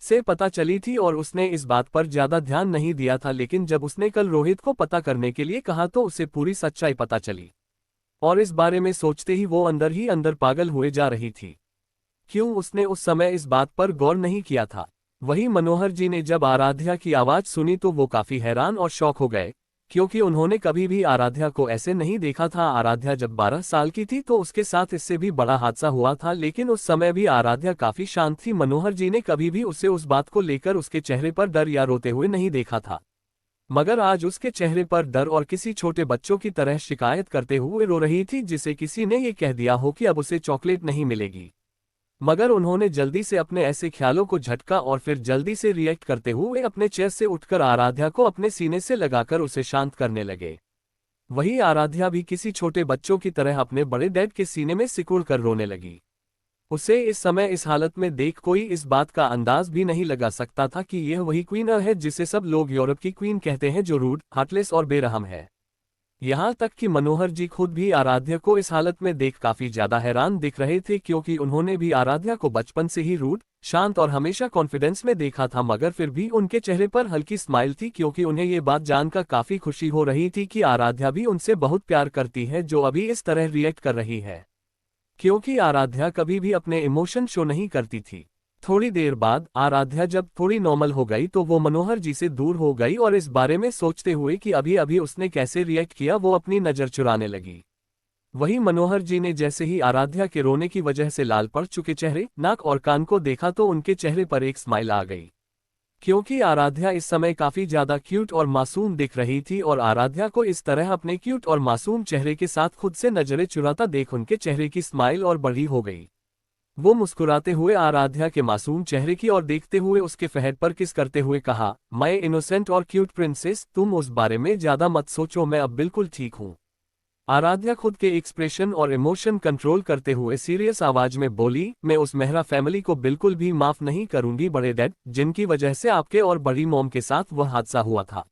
Speaker 1: से पता चली थी और उसने इस बात पर ज्यादा ध्यान नहीं दिया था, लेकिन जब उसने कल रोहित को पता करने के लिए कहा तो उसे पूरी सच्चाई पता चली। और इस बारे में सोचते ही अंदर पागल हुए जा रही थी। क्यों उसने उस समय इस बात पर गौर नहीं किया था। वहीं मनोहर जी ने जब आराध्या की आवाज सुनी तो वो काफी हैरान और शॉक हो गए, क्योंकि उन्होंने कभी भी आराध्या को ऐसे नहीं देखा था। आराध्या जब 12 साल की थी तो उसके साथ इससे भी बड़ा हादसा हुआ था, लेकिन उस समय भी आराध्या काफी शांत थी। मनोहर जी ने कभी भी उसे उस बात को लेकर उसके चेहरे पर डर या रोते हुए नहीं देखा था, मगर आज उसके चेहरे पर डर और किसी छोटे बच्चों की तरह शिकायत करते हुए रो रही थी, जिसे किसी ने ये कह दिया हो कि अब उसे चॉकलेट नहीं मिलेगी। मगर उन्होंने जल्दी से अपने ऐसे ख्यालों को झटका और फिर जल्दी से रिएक्ट करते हुए अपने चेयर से उठकर आराध्या को अपने सीने से लगाकर उसे शांत करने लगे। वही आराध्या भी किसी छोटे बच्चों की तरह अपने बड़े डैड के सीने में सिकुड़ कर रोने लगी। उसे इस समय इस हालत में देख कोई इस बात का अंदाज भी नहीं लगा सकता था कि यह वही क्वीन है जिसे सब लोग यूरोप की क्वीन कहते हैं, जो रूड, हार्टलेस और बेरहम है। यहाँ तक कि मनोहर जी खुद भी आराध्या को इस हालत में देख काफी ज्यादा हैरान दिख रहे थे, क्योंकि उन्होंने भी आराध्या को बचपन से ही रूड, शांत और हमेशा कॉन्फिडेंस में देखा था। मगर फिर भी उनके चेहरे पर हल्की स्माइल थी, क्योंकि उन्हें ये बात जानकर काफी खुशी हो रही थी कि आराध्या भी उनसे बहुत प्यार करती है, जो अभी इस तरह रिएक्ट कर रही है, क्योंकि आराध्या कभी भी अपने इमोशन शो नहीं करती थी। थोड़ी देर बाद आराध्या जब थोड़ी नॉर्मल हो गई तो वो मनोहर जी से दूर हो गई और इस बारे में सोचते हुए कि अभी अभी उसने कैसे रिएक्ट किया वो अपनी नज़र चुराने लगी। वहीं मनोहर जी ने जैसे ही आराध्या के रोने की वजह से लाल पड़ चुके चेहरे, नाक और कान को देखा तो उनके चेहरे पर एक स्माइल आ गई, क्योंकि आराध्या इस समय काफी ज्यादा क्यूट और मासूम दिख रही थी। और आराध्या को इस तरह अपने क्यूट और मासूम चेहरे के साथ खुद से नजरें चुराता देख उनके चेहरे की स्माइल और बड़ी हो गई। वो मुस्कुराते हुए आराध्या के मासूम चेहरे की ओर देखते हुए उसके फहद पर किस करते हुए कहा, माय इनोसेंट और क्यूट प्रिंसेस, तुम उस बारे में ज्यादा मत सोचो, मैं अब बिल्कुल ठीक हूँ। आराध्या खुद के एक्सप्रेशन और इमोशन कंट्रोल करते हुए सीरियस आवाज में बोली, मैं उस मेहरा फैमिली को बिल्कुल भी माफ नहीं करूंगी बड़े डैड, जिनकी वजह से आपके और बड़ी मॉम के साथ वह हादसा हुआ था।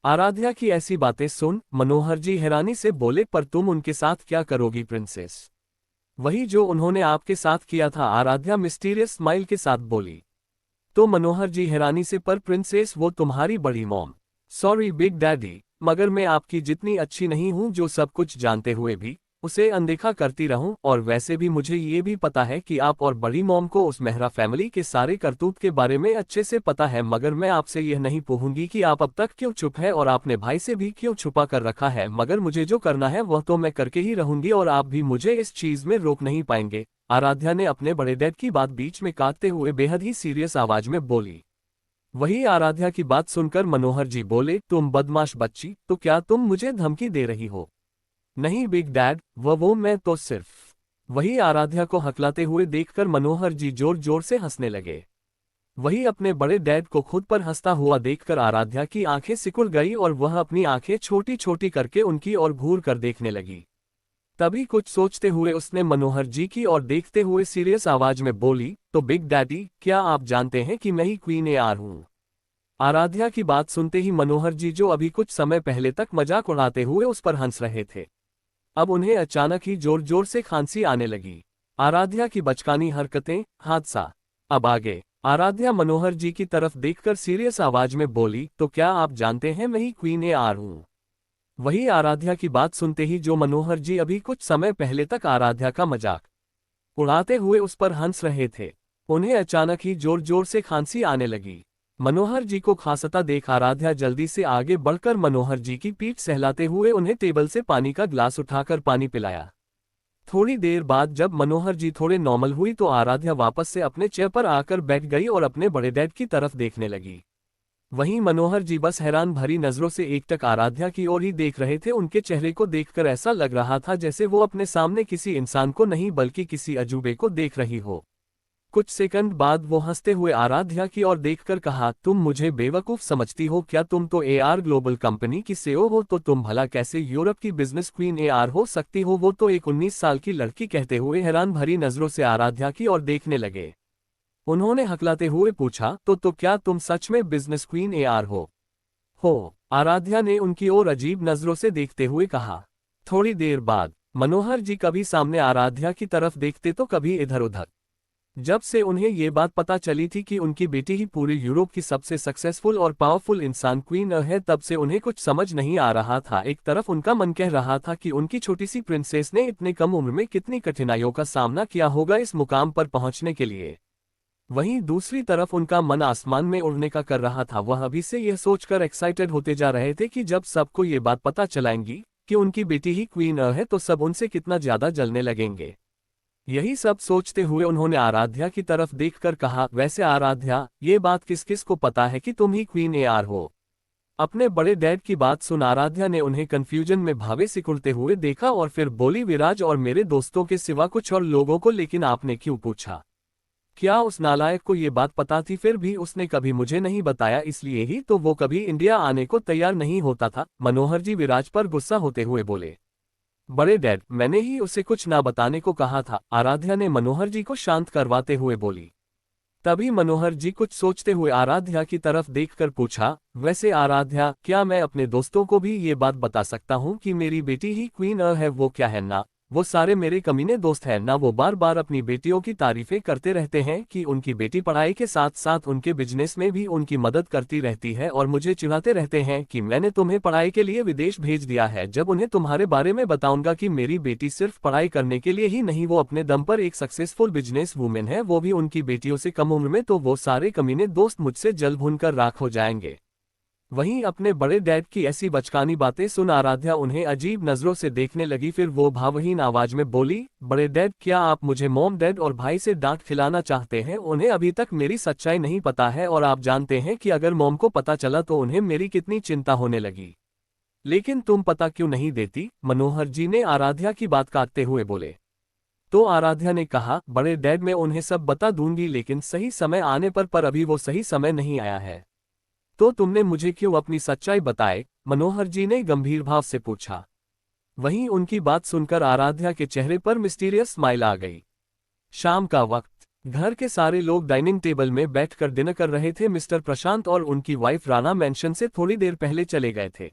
Speaker 1: आराध्या की ऐसी बातें सुन मनोहर जी हैरानी से बोले, पर तुम उनके साथ क्या करोगी प्रिंसेस? वही जो उन्होंने आपके साथ किया था, आराध्या मिस्टीरियस स्माइल के साथ बोली। तो मनोहर जी हैरानी से, पर प्रिंसेस वो तुम्हारी बड़ी मॉम। सॉरी बिग डैडी, मगर मैं आपकी जितनी अच्छी नहीं हूं जो सब कुछ जानते हुए भी उसे अनदेखा करती रहूं। और वैसे भी मुझे ये भी पता है कि आप और बड़ी मॉम को उस मेहरा फैमिली के सारे करतूत के बारे में अच्छे से पता है, मगर मैं आपसे यह नहीं पूछूंगी कि आप अब तक क्यों चुप है और आपने भाई से भी क्यों छुपा कर रखा है, मगर मुझे जो करना है वह तो मैं करके ही रहूंगी और आप भी मुझे इस चीज में रोक नहीं पाएंगे। आराध्या ने अपने बड़े डैड की बात बीच में काटते हुए बेहद ही सीरियस आवाज में बोली। वही आराध्या की बात सुनकर मनोहर जी बोले, तुम बदमाश बच्ची, तो क्या तुम मुझे धमकी दे रही हो? नहीं बिग डैड, वो मैं तो सिर्फ। वही आराध्या को हकलाते हुए देखकर मनोहर जी जोर जोर से हंसने लगे। वही अपने बड़े डैड को खुद पर हंसता हुआ देखकर आराध्या की आंखें सिकुड़ गई और वह अपनी आंखें छोटी छोटी करके उनकी ओर घूर कर देखने लगी। तभी कुछ सोचते हुए उसने मनोहर जी की ओर देखते हुए सीरियस आवाज में बोली, तो बिग डैडी, क्या आप जानते हैं कि मैं ही क्वीन एआर हूं? आराध्या की बात सुनते ही मनोहर जी, जो अभी कुछ समय पहले तक मजाक उड़ाते हुए उस पर हंस रहे थे, अब उन्हें अचानक ही जोर जोर से खांसी आने लगी। आराध्या की बचकानी हरकतें, हादसा। अब आगे आराध्या मनोहर जी की तरफ देखकर सीरियस आवाज में बोली, तो क्या आप जानते हैं मैं ही क्वीन एआर हूं? वही आराध्या की बात सुनते ही जो मनोहर जी अभी कुछ समय पहले तक आराध्या का मजाक उड़ाते हुए उस पर हंस रहे थे, उन्हें अचानक ही जोर जोर से खांसी आने लगी। मनोहर जी को खांसता देख आराध्या जल्दी से आगे बढ़कर मनोहर जी की पीठ सहलाते हुए उन्हें टेबल से पानी का ग्लास उठाकर पानी पिलाया। थोड़ी देर बाद जब मनोहर जी थोड़े नॉर्मल हुई तो आराध्या वापस से अपने चेयर पर आकर बैठ गई और अपने बड़े डैड की तरफ देखने लगी। वहीं मनोहर जी बस हैरान भरी नजरों से एकटक आराध्या की ओर ही देख रहे थे। उनके चेहरे को देखकर ऐसा लग रहा था जैसे वो अपने सामने किसी इंसान को नहीं बल्कि किसी अजूबे को देख रही हो। कुछ सेकंड बाद वो हंसते हुए आराध्या की ओर देखकर कहा, तुम मुझे बेवकूफ समझती हो क्या? तुम तो एआर ग्लोबल कंपनी की सीईओ हो, तो तुम भला कैसे यूरोप की बिजनेस क्वीन एआर हो सकती हो? वो तो एक 19 साल की लड़की, कहते हुए हैरान भरी नजरों से आराध्या की ओर देखने लगे। उन्होंने हकलाते हुए पूछा, तो क्या तुम सच में बिजनेस क्वीन एआर हो? आराध्या ने उनकी ओर अजीब नजरों से देखते हुए कहा। थोड़ी देर बाद मनोहर जी कभी सामने आराध्या की तरफ देखते तो कभी इधर उधर। जब से उन्हें ये बात पता चली थी कि उनकी बेटी ही पूरे यूरोप की सबसे सक्सेसफुल और पावरफुल इंसान क्वीन है, तब से उन्हें कुछ समझ नहीं आ रहा था। एक तरफ उनका मन कह रहा था कि उनकी छोटी सी प्रिंसेस ने इतने कम उम्र में कितनी कठिनाइयों का सामना किया होगा इस मुकाम पर पहुंचने के लिए। वहीं दूसरी तरफ उनका मन आसमान में उड़ने का कर रहा था। वह अभी से यह सोचकर एक्साइटेड होते जा रहे थे कि जब सबको ये बात पता चलाएंगी कि उनकी बेटी ही क्वीन है तो सब उनसे कितना ज्यादा जलने लगेंगे। यही सब सोचते हुए उन्होंने आराध्या की तरफ देखकर कहा, वैसे आराध्या, ये बात किस किस को पता है कि तुम ही क्वीन एआर हो? अपने बड़े डैड की बात सुन आराध्या ने उन्हें कंफ्यूजन में भावे सिकुड़ते हुए देखा और फिर बोली, विराज और मेरे दोस्तों के सिवा कुछ और लोगों को, लेकिन आपने क्यों पूछा? क्या उस नालायक को ये बात पता थी? फिर भी उसने कभी मुझे नहीं बताया, इसलिए ही तो वो कभी इंडिया आने को तैयार नहीं होता था। मनोहर जी विराज पर गुस्सा होते हुए बोले, बड़े डैड, मैंने ही उसे कुछ ना बताने को कहा था। आराध्या ने मनोहर जी को शांत करवाते हुए बोली। तभी मनोहर जी कुछ सोचते हुए आराध्या की तरफ देखकर पूछा, वैसे आराध्या, क्या मैं अपने दोस्तों को भी ये बात बता सकता हूँ कि मेरी बेटी ही क्वीन है? वो क्या है ना, वो सारे मेरे कमीने दोस्त हैं ना। वो बार बार अपनी बेटियों की तारीफें करते रहते हैं कि उनकी बेटी पढ़ाई के साथ साथ उनके बिजनेस में भी उनकी मदद करती रहती है, और मुझे चिढ़ाते रहते हैं कि मैंने तुम्हें पढ़ाई के लिए विदेश भेज दिया है। जब उन्हें तुम्हारे बारे में बताऊंगा कि मेरी बेटी सिर्फ पढ़ाई करने के लिए ही नहीं, वो अपने दम पर एक सक्सेसफुल बिजनेस वूमेन है, वो भी उनकी बेटियों से कम उम्र में, तो वो सारे कमीने दोस्त मुझसे जल भुनकर राख हो जाएंगे। वहीं अपने बड़े डैड की ऐसी बचकानी बातें सुन आराध्या उन्हें अजीब नजरों से देखने लगी। फिर वो भावहीन आवाज में बोली, बड़े डैड, क्या आप मुझे मॉम, डैड और भाई से डांट खिलाना चाहते हैं? उन्हें अभी तक मेरी सच्चाई नहीं पता है, और आप जानते हैं कि अगर मॉम को पता चला तो उन्हें मेरी कितनी चिंता होने लगी। लेकिन तुम पता क्यों नहीं देती? मनोहर जी ने आराध्या की बात काटते हुए बोले। तो आराध्या ने कहा, बड़े डैड, मैं उन्हें सब बता दूंगी, लेकिन सही समय आने पर अभी वो सही समय नहीं आया है। तो तुमने मुझे क्यों अपनी सच्चाई बताए? मनोहर जी ने गंभीर भाव से पूछा। वहीं उनकी बात सुनकर आराध्या के चेहरे पर मिस्टीरियस स्माइल आ गई। शाम का वक्त, घर के सारे लोग डाइनिंग टेबल में बैठकर डिनर कर रहे थे। मिस्टर प्रशांत और उनकी वाइफ राना मैंशन से थोड़ी देर पहले चले गए थे।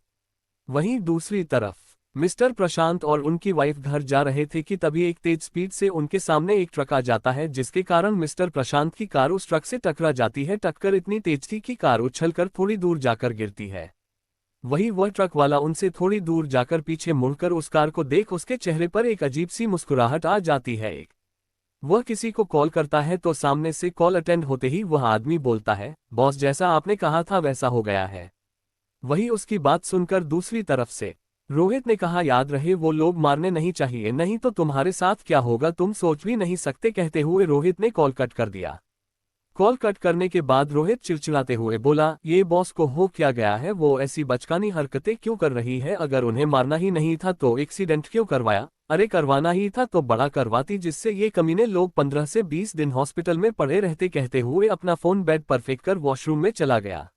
Speaker 1: वहीं दूसरी तरफ मिस्टर प्रशांत और उनकी वाइफ घर जा रहे थे कि तभी एक तेज स्पीड से उनके सामने एक ट्रक आ जाता है, जिसके कारण मिस्टर प्रशांत की कार उस ट्रक से टकरा जाती है। टक्कर इतनी तेज थी कि कार उछलकर थोड़ी दूर जाकर गिरती है। वही वह ट्रक वाला उनसे थोड़ी दूर जाकर पीछे मुड़कर उस कार को देख उसके चेहरे पर एक अजीब सी मुस्कुराहट आ जाती है। वह किसी को कॉल करता है तो सामने से कॉल अटेंड होते ही वह आदमी बोलता है, बॉस, जैसा आपने कहा था वैसा हो गया है। वही उसकी बात सुनकर दूसरी तरफ से रोहित ने कहा, याद रहे वो लोग मारने नहीं चाहिए, नहीं तो तुम्हारे साथ क्या होगा तुम सोच भी नहीं सकते। कहते हुए रोहित ने कॉल कट कर दिया। कॉल कट करने के बाद रोहित चिड़चिड़ाते हुए बोला, ये बॉस को हो क्या गया है? वो ऐसी बचकानी हरकतें क्यों कर रही है? अगर उन्हें मारना ही नहीं था तो एक्सीडेंट क्यों करवाया? अरे करवाना ही था तो बड़ा करवाती, जिससे ये कमीने लोग 15 से 20 दिन हॉस्पिटल में पड़े रहते। कहते हुए अपना फोन बेड पर फेंक कर वॉशरूम में चला गया।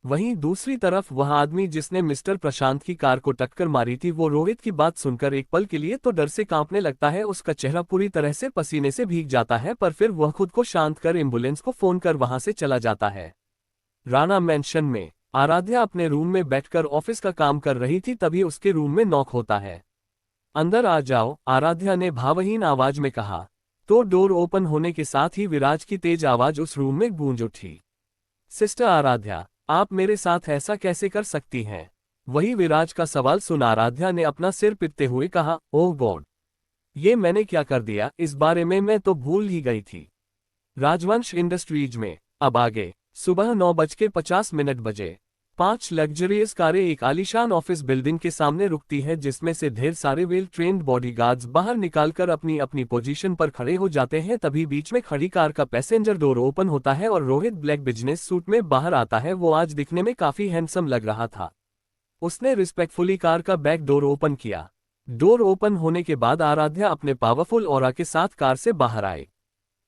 Speaker 1: वहीं दूसरी तरफ वह आदमी जिसने मिस्टर प्रशांत की कार को टक्कर मारी थी, वो रोहित की बात सुनकर एक पल के लिए तो डर से कांपने लगता है। उसका चेहरा पूरी तरह से पसीने से भीग जाता है, पर फिर वह खुद को शांत कर एम्बुलेंस को फोन कर वहां से चला जाता है। राणा मैंशन में आराध्या अपने रूम में बैठकर ऑफिस का काम कर रही थी, तभी उसके रूम में नॉक होता है। अंदर आ जाओ, आराध्या ने भावहीन आवाज में कहा। तो डोर ओपन होने के साथ ही विराज की तेज आवाज उस रूम में गूंज उठी। सिस्टर आराध्या, आप मेरे साथ ऐसा कैसे कर सकती हैं? वही विराज का सवाल सुन आराध्या ने अपना सिर पीटते हुए कहा, ओह गॉड, ये मैंने क्या कर दिया? इस बारे में मैं तो भूल ही गई थी। राजवंश इंडस्ट्रीज में अब आगे सुबह 9:50 बजे 5 लग्जरियस कारें एक आलीशान ऑफिस बिल्डिंग के सामने रुकती है, जिसमें से ढेर सारे वेल ट्रेन्ड बॉडीगार्ड्स बाहर निकालकर अपनी अपनी पोजीशन पर खड़े हो जाते हैं। तभी बीच में खड़ी कार का पैसेंजर डोर ओपन होता है और रोहित ब्लैक बिजनेस सूट में बाहर आता है। वो आज दिखने में काफी हैंडसम लग रहा था। उसने रिस्पेक्टफुली कार का बैक डोर ओपन किया। डोर ओपन होने के बाद आराध्या अपने पावरफुल ऑरा के साथ कार से बाहर आए।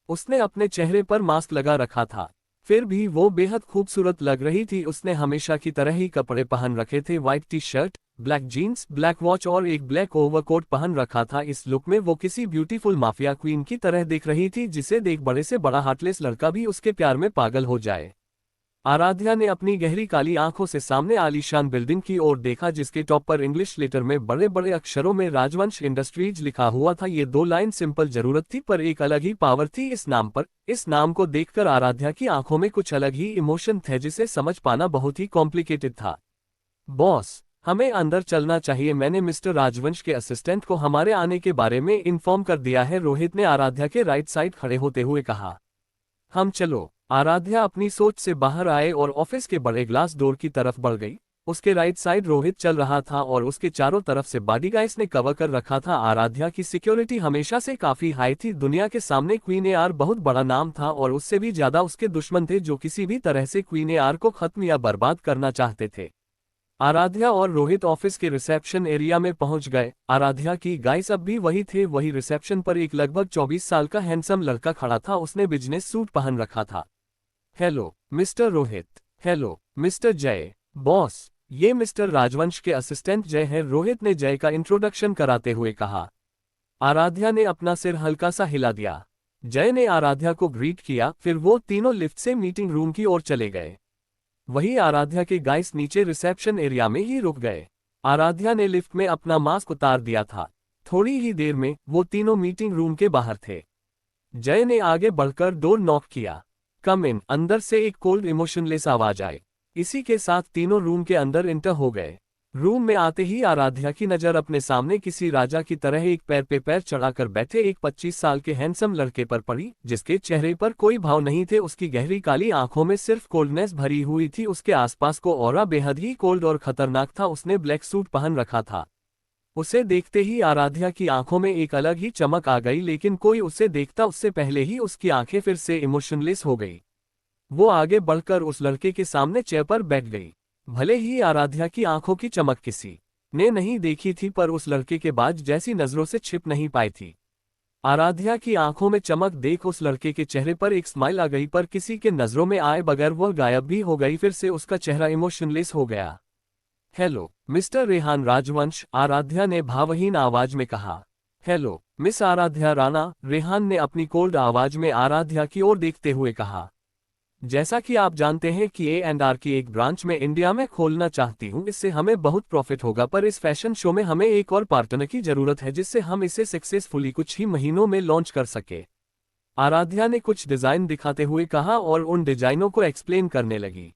Speaker 1: उसने अपने चेहरे पर मास्क लगा रखा था, फिर भी वो बेहद खूबसूरत लग रही थी। उसने हमेशा की तरह ही कपड़े पहन रखे थे, white T shirt, black jeans, black watch और एक ब्लैक ओवरकोट पहन रखा था। इस लुक में वो किसी ब्यूटीफुल माफिया क्वीन की तरह दिख रही थी, जिसे देख बड़े से बड़ा हार्टलेस लड़का भी उसके प्यार में पागल हो जाए। आराध्या ने अपनी गहरी काली आंखों से सामने आलीशान बिल्डिंग की ओर देखा जिसके टॉप पर इंग्लिश लेटर में बड़े बड़े अक्षरों में राजवंश इंडस्ट्रीज लिखा हुआ था। ये 2 लाइन सिंपल जरूरत थी पर एक अलग ही पावर थी इस नाम पर। इस नाम को देखकर आराध्या की आंखों में कुछ अलग ही इमोशन थे जिसे समझ पाना बहुत ही कॉम्प्लिकेटेड था। बॉस, हमें अंदर चलना चाहिए। मैंने मिस्टर राजवंश के असिस्टेंट को हमारे आने के बारे में इन्फॉर्म कर दिया है, रोहित ने आराध्या के राइट साइड खड़े होते हुए कहा। हम चलो। आराध्या अपनी सोच से बाहर आए और ऑफिस के बड़े ग्लास डोर की तरफ बढ़ गई। उसके राइट साइड रोहित चल रहा था और उसके चारों तरफ से बॉडीगार्ड्स ने कवर कर रखा था। आराध्या की सिक्योरिटी हमेशा से काफी हाई थी। दुनिया के सामने क्वीन एआर बहुत बड़ा नाम था और उससे भी ज्यादा उसके दुश्मन थे जो किसी भी तरह से क्वीन एआर को खत्म या बर्बाद करना चाहते थे। आराध्या और रोहित ऑफिस के रिसेप्शन एरिया में पहुंच गए। आराध्या की गाइस अब भी वही थे। वही रिसेप्शन पर एक लगभग 24 साल का हैंडसम लड़का खड़ा था। उसने बिजनेस सूट पहन रखा था। Hello mister Rohit. Hello mister जय। बॉस, ये मिस्टर राजवंश के असिस्टेंट जय है, रोहित ने जय का इंट्रोडक्शन कराते हुए कहा। आराध्या ने अपना सिर हल्का सा हिला दिया। जय ने आराध्या को ग्रीट किया, फिर वो तीनों लिफ्ट से मीटिंग रूम की ओर चले गए। वही आराध्या के गाइस नीचे रिसेप्शन एरिया में ही रुक गए। आराध्या ने लिफ्ट में अपना मास्क उतार दिया था। थोड़ी ही देर में वो तीनों मीटिंग रूम के बाहर थे। जय ने आगे बढ़कर डोर नॉक किया। कम इन। अंदर से एक कोल्ड इमोशनलेस आवाज आई। इसी के साथ तीनों रूम के अंदर इंटर हो गए। रूम में आते ही आराध्या की नजर अपने सामने किसी राजा की तरह एक पैर पे पैर चढ़ाकर बैठे एक 25 साल के हैंडसम लड़के पर पड़ी, जिसके चेहरे पर कोई भाव नहीं थे। उसकी गहरी काली आंखों में सिर्फ कोल्डनेस भरी हुई थी। उसके आसपास को ऑरा बेहद ही कोल्ड और खतरनाक था। उसने ब्लैक सूट पहन रखा था। उसे देखते ही आराध्या की आंखों में एक अलग ही चमक आ गई, लेकिन कोई उसे देखता उससे पहले ही उसकी आंखें फिर से इमोशनलेस हो गई। वो आगे बढ़कर उस लड़के के सामने चेयर पर बैठ गई। भले ही आराध्या की आंखों की चमक किसी ने नहीं देखी थी, पर उस लड़के के बाज जैसी नजरों से छिप नहीं पाई थी। आराध्या की आंखों में चमक देख उस लड़के के चेहरे पर एक स्माइल आ गई, पर किसी के नजरों में आए बगैर वह गायब भी हो गई। फिर से उसका चेहरा इमोशनलेस हो गया। हेलो मिस्टर रेहान राजवंश, आराध्या ने भावहीन आवाज में कहा। हेलो मिस आराध्या राणा, रेहान ने अपनी कोल्ड आवाज में आराध्या की ओर देखते हुए कहा। जैसा कि आप जानते हैं कि A&R की एक ब्रांच में इंडिया में खोलना चाहती हूँ। इससे हमें बहुत प्रॉफिट होगा, पर इस फैशन शो में हमें एक और पार्टनर की जरूरत है जिससे हम इसे सक्सेसफुली कुछ ही महीनों में लॉन्च कर सके। आराध्या ने कुछ डिजाइन दिखाते हुए कहा और उन डिजाइनों को एक्सप्लेन करने लगी।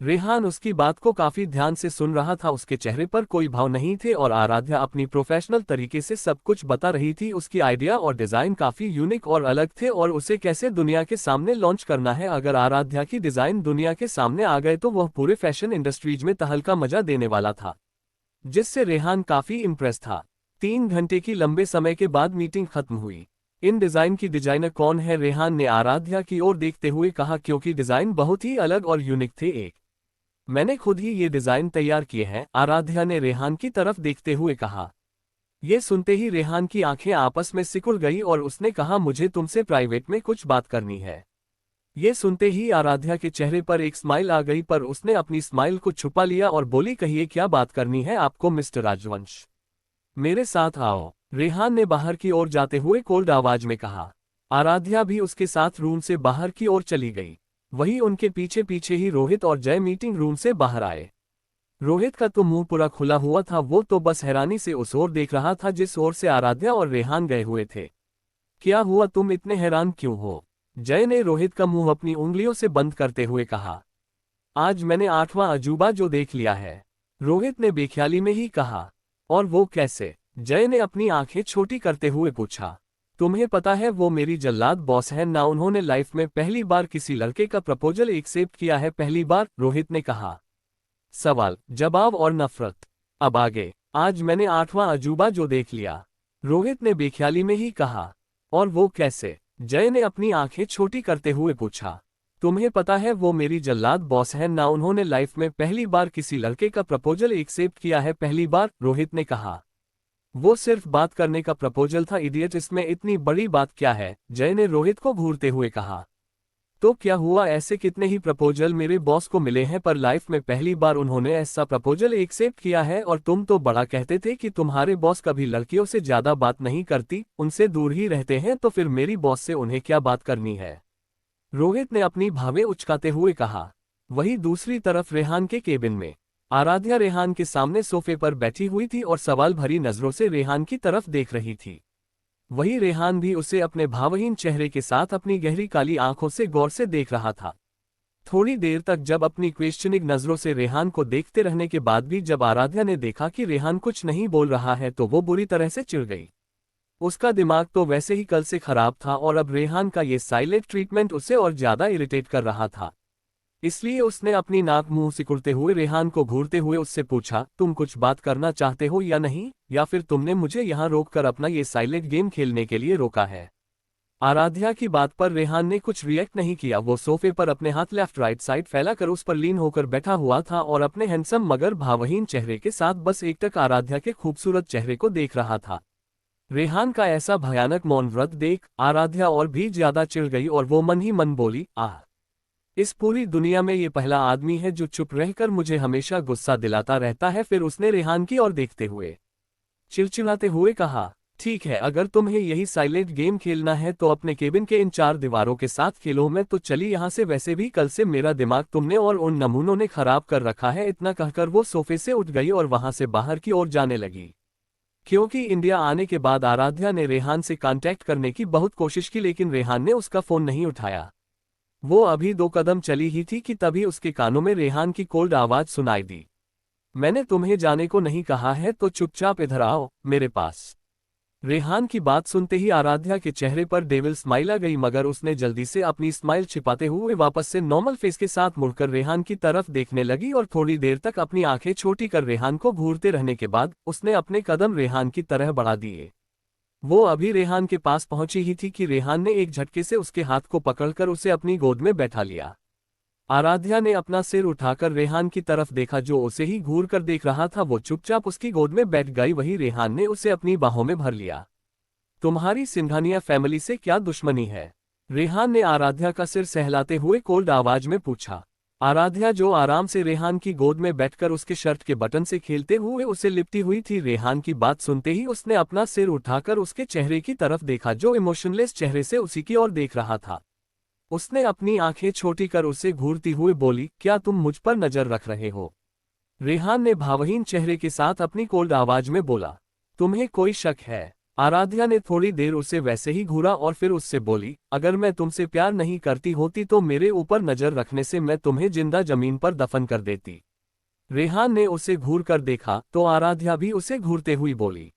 Speaker 1: रेहान उसकी बात को काफी ध्यान से सुन रहा था। उसके चेहरे पर कोई भाव नहीं थे और आराध्या अपनी प्रोफेशनल तरीके से सब कुछ बता रही थी। उसकी आइडिया और डिजाइन काफी यूनिक और अलग थे और उसे कैसे दुनिया के सामने लॉन्च करना है। अगर आराध्या की डिजाइन दुनिया के सामने आ गए तो वह पूरे फैशन इंडस्ट्रीज में तहलका मचा देने वाला था, जिससे रेहान काफी इम्प्रेस था। 3 घंटे की लंबे समय के बाद मीटिंग खत्म हुई। इन डिजाइन की डिजाइनर कौन है? रेहान ने आराध्या की ओर देखते हुए कहा, क्योंकि डिजाइन बहुत ही अलग और यूनिक थे। एक मैंने खुद ही ये डिजाइन तैयार किए हैं, आराध्या ने रेहान की तरफ देखते हुए कहा। ये सुनते ही रेहान की आंखें आपस में सिकुड़ गई और उसने कहा, मुझे तुमसे प्राइवेट में कुछ बात करनी है। ये सुनते ही आराध्या के चेहरे पर एक स्माइल आ गई, पर उसने अपनी स्माइल को छुपा लिया और बोली, कहिए क्या बात करनी है आपको मिस्टर राजवंश? मेरे साथ आओ, रेहान ने बाहर की ओर जाते हुए कोल्ड आवाज में कहा। आराध्या भी उसके साथ रूम से बाहर की ओर चली गई। वही उनके पीछे पीछे ही रोहित और जय मीटिंग रूम से बाहर आए। रोहित का तो मुंह पूरा खुला हुआ था। वो तो बस हैरानी से उस ओर देख रहा था जिस ओर से आराध्या और रेहान गए हुए थे। क्या हुआ, तुम इतने हैरान क्यों हो? जय ने रोहित का मुंह अपनी उंगलियों से बंद करते हुए कहा। आज मैंने 8वां अजूबा जो देख लिया है, रोहित ने बेख्याली में ही कहा। और वो कैसे? जय ने अपनी आंखें छोटी करते हुए पूछा। तुम्हें पता है वो मेरी जल्लाद बॉस है ना, उन्होंने लाइफ में पहली बार किसी लड़के का प्रपोजल एक्सेप्ट किया है, पहली बार, रोहित ने कहा। सवाल, जवाब और नफरत। अब आगे, आज मैंने 8वां अजूबा जो देख लिया, रोहित ने बेख्याली में ही कहा। और वो कैसे? जय ने अपनी आंखें छोटी करते हुए पूछा। तुम्हें पता है वो मेरी जल्लाद बॉस है ना, उन्होंने लाइफ में पहली बार किसी लड़के का प्रपोजल एक्सेप्ट किया है, पहली बार, रोहित ने कहा। वो सिर्फ बात करने का प्रपोजल था इडियट, इसमें इतनी बड़ी बात क्या है? जय ने रोहित को घूरते हुए कहा। तो क्या हुआ, ऐसे कितने ही प्रपोजल मेरे बॉस को मिले हैं, पर लाइफ में पहली बार उन्होंने ऐसा प्रपोजल एक्सेप्ट किया है। और तुम तो बड़ा कहते थे कि तुम्हारे बॉस कभी लड़कियों से ज्यादा बात नहीं करती, उनसे दूर ही रहते हैं, तो फिर मेरी बॉस से उन्हें क्या बात करनी है? रोहित ने अपनी भावें उचकाते हुए कहा। वहीं दूसरी तरफ रेहान के केबिन में आराध्या रेहान के सामने सोफे पर बैठी हुई थी और सवाल भरी नजरों से रेहान की तरफ देख रही थी। वहीं रेहान भी उसे अपने भावहीन चेहरे के साथ अपनी गहरी काली आंखों से गौर से देख रहा था। थोड़ी देर तक जब अपनी क्वेश्चनिंग नजरों से रेहान को देखते रहने के बाद भी जब आराध्या ने देखा कि रेहान कुछ नहीं बोल रहा है तो वो बुरी तरह से चिढ़ गई। उसका दिमाग तो वैसे ही कल से खराब था और अब रेहान का ये साइलेंट ट्रीटमेंट उसे और ज्यादा इरिटेट कर रहा था। इसलिए उसने अपनी नाक मुंह सिकुड़ते हुए रेहान को घूरते हुए उससे पूछा, तुम कुछ बात करना चाहते हो या नहीं, या फिर तुमने मुझे यहाँ रोककर अपना ये साइलेंट गेम खेलने के लिए रोका है। आराध्या की बात पर रेहान ने कुछ रिएक्ट नहीं किया। वो सोफे पर अपने हाथ लेफ्ट राइट साइड फैलाकर उस पर लीन होकर बैठा हुआ था और अपने हैंडसम मगर भावहीन चेहरे के साथ बस एकटक आराध्या के खूबसूरत चेहरे को देख रहा था। रेहान का ऐसा भयानक मौन व्रत देख आराध्या और भी ज्यादा चिढ़ गई और वो मन ही मन बोली, आह, इस पूरी दुनिया में ये पहला आदमी है जो चुप रहकर मुझे हमेशा गुस्सा दिलाता रहता है। फिर उसने रेहान की ओर देखते हुए चिड़चिड़ाते हुए कहा, ठीक है, अगर तुम्हें यही साइलेंट गेम खेलना है तो अपने केबिन के इन 4 दीवारों के साथ खेलो, मैं तो चली यहाँ से। वैसे भी कल से मेरा दिमाग तुमने और उन नमूनों ने खराब कर रखा है। इतना कहकर वो सोफे से उठ गई और वहां से बाहर की ओर जाने लगी। क्योंकि इंडिया आने के बाद आराध्या ने रेहान से कांटेक्ट करने की बहुत कोशिश की लेकिन रेहान ने उसका फोन नहीं उठाया। वो अभी 2 कदम चली ही थी कि तभी उसके कानों में रेहान की कोल्ड आवाज सुनाई दी, मैंने तुम्हें जाने को नहीं कहा है तो चुपचाप इधर आओ मेरे पास। रेहान की बात सुनते ही आराध्या के चेहरे पर डेविल स्माइल आ गई, मगर उसने जल्दी से अपनी स्माइल छिपाते हुए वापस से नॉर्मल फेस के साथ मुड़कर रेहान की तरफ देखने लगी और थोड़ी देर तक अपनी आंखें छोटी कर रेहान को घूरते रहने के बाद उसने अपने कदम रेहान की तरह बढ़ा दिए। वो अभी रेहान के पास पहुंची ही थी कि रेहान ने एक झटके से उसके हाथ को पकड़कर उसे अपनी गोद में बैठा लिया। आराध्या ने अपना सिर उठाकर रेहान की तरफ देखा जो उसे ही घूर कर देख रहा था। वो चुपचाप उसकी गोद में बैठ गई। वही रेहान ने उसे अपनी बाहों में भर लिया। तुम्हारी सिंघानिया फैमिली से क्या दुश्मनी है? रेहान ने आराध्या का सिर सहलाते हुए कोल्ड आवाज में पूछा। आराध्या जो आराम से रेहान की गोद में बैठकर उसके शर्ट के बटन से खेलते हुए उसे लिपटी हुई थी। रेहान की बात सुनते ही उसने अपना सिर उठाकर उसके चेहरे की तरफ देखा जो इमोशनलेस चेहरे से उसी की ओर देख रहा था। उसने अपनी आंखें छोटी कर उसे घूरती हुए बोली, क्या तुम मुझ पर नजर रख रहे हो? रेहान ने भावहीन चेहरे के साथ अपनी कोल्ड आवाज में बोला, तुम्हें कोई शक है? आराध्या ने थोड़ी देर उसे वैसे ही घूरा और फिर उससे बोली, अगर मैं तुमसे प्यार नहीं करती होती तो मेरे ऊपर नजर रखने से मैं तुम्हें जिंदा जमीन पर दफन कर देती। रेहान ने उसे घूर कर देखा तो आराध्या भी उसे घूरते हुई बोली,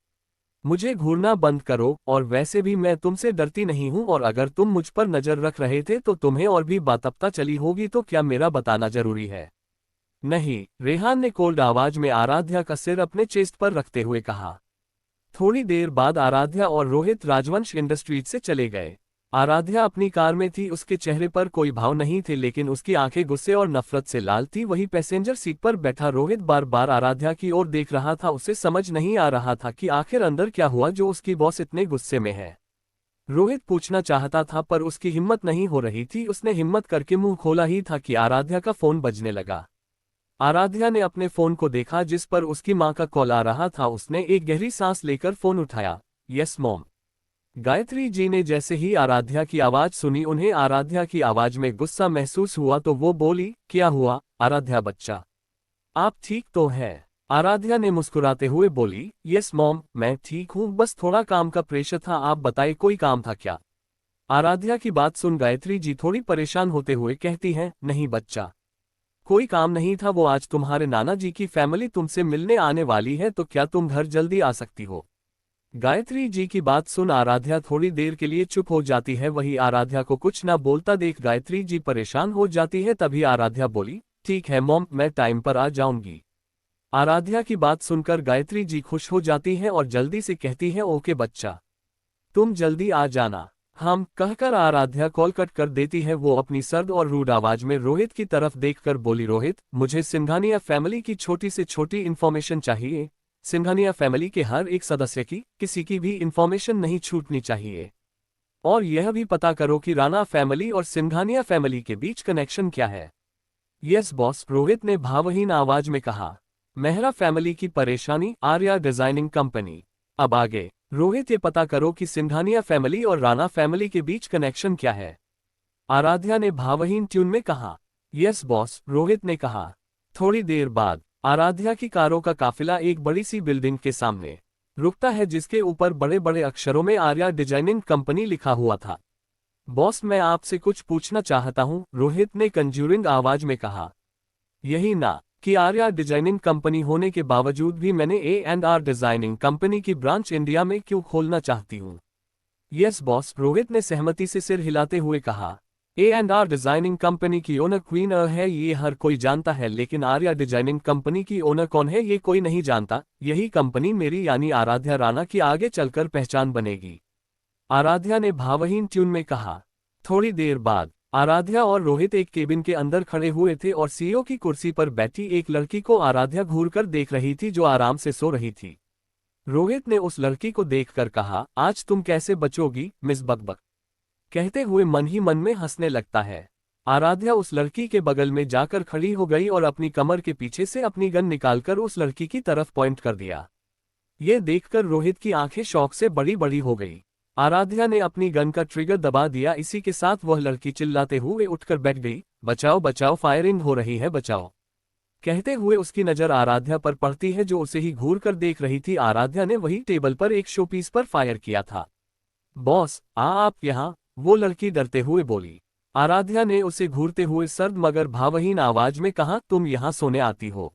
Speaker 1: मुझे घूरना बंद करो, और वैसे भी मैं तुमसे डरती नहीं हूं, और अगर तुम मुझ पर नजर रख रहे थे तो तुम्हें और भी बात पता चली होगी, तो क्या मेरा बताना जरूरी है? नहीं, रेहान ने कोल्ड आवाज में आराध्या का सिर अपने चेस्ट पर रखते हुए कहा। थोड़ी देर बाद आराध्या और रोहित राजवंश इंडस्ट्रीज से चले गए। आराध्या अपनी कार में थी, उसके चेहरे पर कोई भाव नहीं थे लेकिन उसकी आंखें गुस्से और नफरत से लाल थी। वहीं पैसेंजर सीट पर बैठा रोहित बार बार आराध्या की ओर देख रहा था। उसे समझ नहीं आ रहा था कि आखिर अंदर क्या हुआ जो उसकी बॉस इतने गुस्से में है। रोहित पूछना चाहता था पर उसकी हिम्मत नहीं हो रही थी। उसने हिम्मत करके मुंह खोला ही था कि आराध्या का फोन बजने लगा। आराध्या ने अपने फोन को देखा जिस पर उसकी मां का कॉल आ रहा था। उसने एक गहरी सांस लेकर फोन उठाया। Yes mom. गायत्री जी ने जैसे ही आराध्या की आवाज सुनी उन्हें आराध्या की आवाज में गुस्सा महसूस हुआ तो वो बोली, क्या हुआ आराध्या बच्चा, आप ठीक तो हैं? आराध्या ने मुस्कुराते हुए बोली, यस मॉम, मैं ठीक हूँ, बस थोड़ा काम का प्रेशर था। आप बताइए कोई काम था क्या? आराध्या की बात सुन गायत्री जी थोड़ी परेशान होते हुए कहती हैं, नहीं बच्चा, कोई काम नहीं था। वो आज तुम्हारे नाना जी की फैमिली तुमसे मिलने आने वाली है, तो क्या तुम घर जल्दी आ सकती हो? गायत्री जी की बात सुन आराध्या थोड़ी देर के लिए चुप हो जाती है। वही आराध्या को कुछ ना बोलता देख गायत्री जी परेशान हो जाती है। तभी आराध्या बोली, ठीक है मॉम, मैं टाइम पर आ जाऊंगी। आराध्या की बात सुनकर गायत्री जी खुश हो जाती है और जल्दी से कहती है, ओके बच्चा, तुम जल्दी आ जाना। हम कहकर आराध्या कॉल कट कर देती है। वो अपनी सर्द और रूड आवाज में रोहित की तरफ देखकर बोली, रोहित, मुझे सिंघानिया फैमिली की छोटी से छोटी इन्फॉर्मेशन चाहिए। सिंघानिया फैमिली के हर एक सदस्य की किसी की भी इन्फॉर्मेशन नहीं छूटनी चाहिए। और यह भी पता करो कि राणा फैमिली और सिंघानिया फैमिली के बीच कनेक्शन क्या है। यस बॉस, रोहित ने भावहीन आवाज में कहा। मेहरा फैमिली की परेशानी, आर्या डिजाइनिंग कंपनी। अब आगे रोहित, ये पता करो कि सिंघानिया फैमिली और राणा फैमिली के बीच कनेक्शन क्या है। आराध्या ने भावहीन ट्यून में कहा। यस बॉस, रोहित ने कहा। थोड़ी देर बाद आराध्या की कारों का काफिला एक बड़ी सी बिल्डिंग के सामने रुकता है जिसके ऊपर बड़े बड़े अक्षरों में आर्या डिजाइनिंग कंपनी लिखा हुआ था। बॉस, मैं आपसे कुछ पूछना चाहता हूं, रोहित ने कंज्यूरिंग आवाज में कहा। यही ना कि आर्या डिजाइनिंग कंपनी होने के बावजूद भी मैंने A&R डिजाइनिंग कंपनी की ब्रांच इंडिया में क्यों खोलना चाहती हूँ। यस बॉस, रोहित ने सहमति से सिर हिलाते हुए कहा। A&R डिजाइनिंग कंपनी की ओनर क्वीन है, ये हर कोई जानता है, लेकिन आर्या डिजाइनिंग कंपनी की ओनर कौन है ये कोई नहीं जानता। यही कंपनी मेरी यानी आराध्या राणा की आगे चलकर पहचान बनेगी, आराध्या ने भावहीन ट्यून में कहा। थोड़ी देर बाद आराध्या और रोहित एक केबिन के अंदर खड़े हुए थे और सीईओ की कुर्सी पर बैठी एक लड़की को आराध्या घूरकर देख रही थी जो आराम से सो रही थी। रोहित ने उस लड़की को देखकर कहा, आज तुम कैसे बचोगी मिस बकबक, कहते हुए मन ही मन में हंसने लगता है। आराध्या उस लड़की के बगल में जाकर खड़ी हो गई और अपनी कमर के पीछे से अपनी गन निकालकर उस लड़की की तरफ पॉइंट कर दिया। ये देखकर रोहित की आंखें शौक से बड़ी बड़ी हो गई। आराध्या ने अपनी गन का ट्रिगर दबा दिया। इसी के साथ वह लड़की चिल्लाते हुए उठकर बैठ गई। बचाओ बचाओ, फायरिंग हो रही है, बचाओ, कहते हुए उसकी नजर आराध्या पर पड़ती है जो उसे ही घूर कर देख रही थी। आराध्या ने वही टेबल पर एक शोपीस पर फायर किया था। बॉस, आप यहाँ, वो लड़की डरते हुए बोली। आराध्या ने उसे घूरते हुए सर्द मगर भावहीन आवाज में कहा, तुम यहाँ सोने आती हो?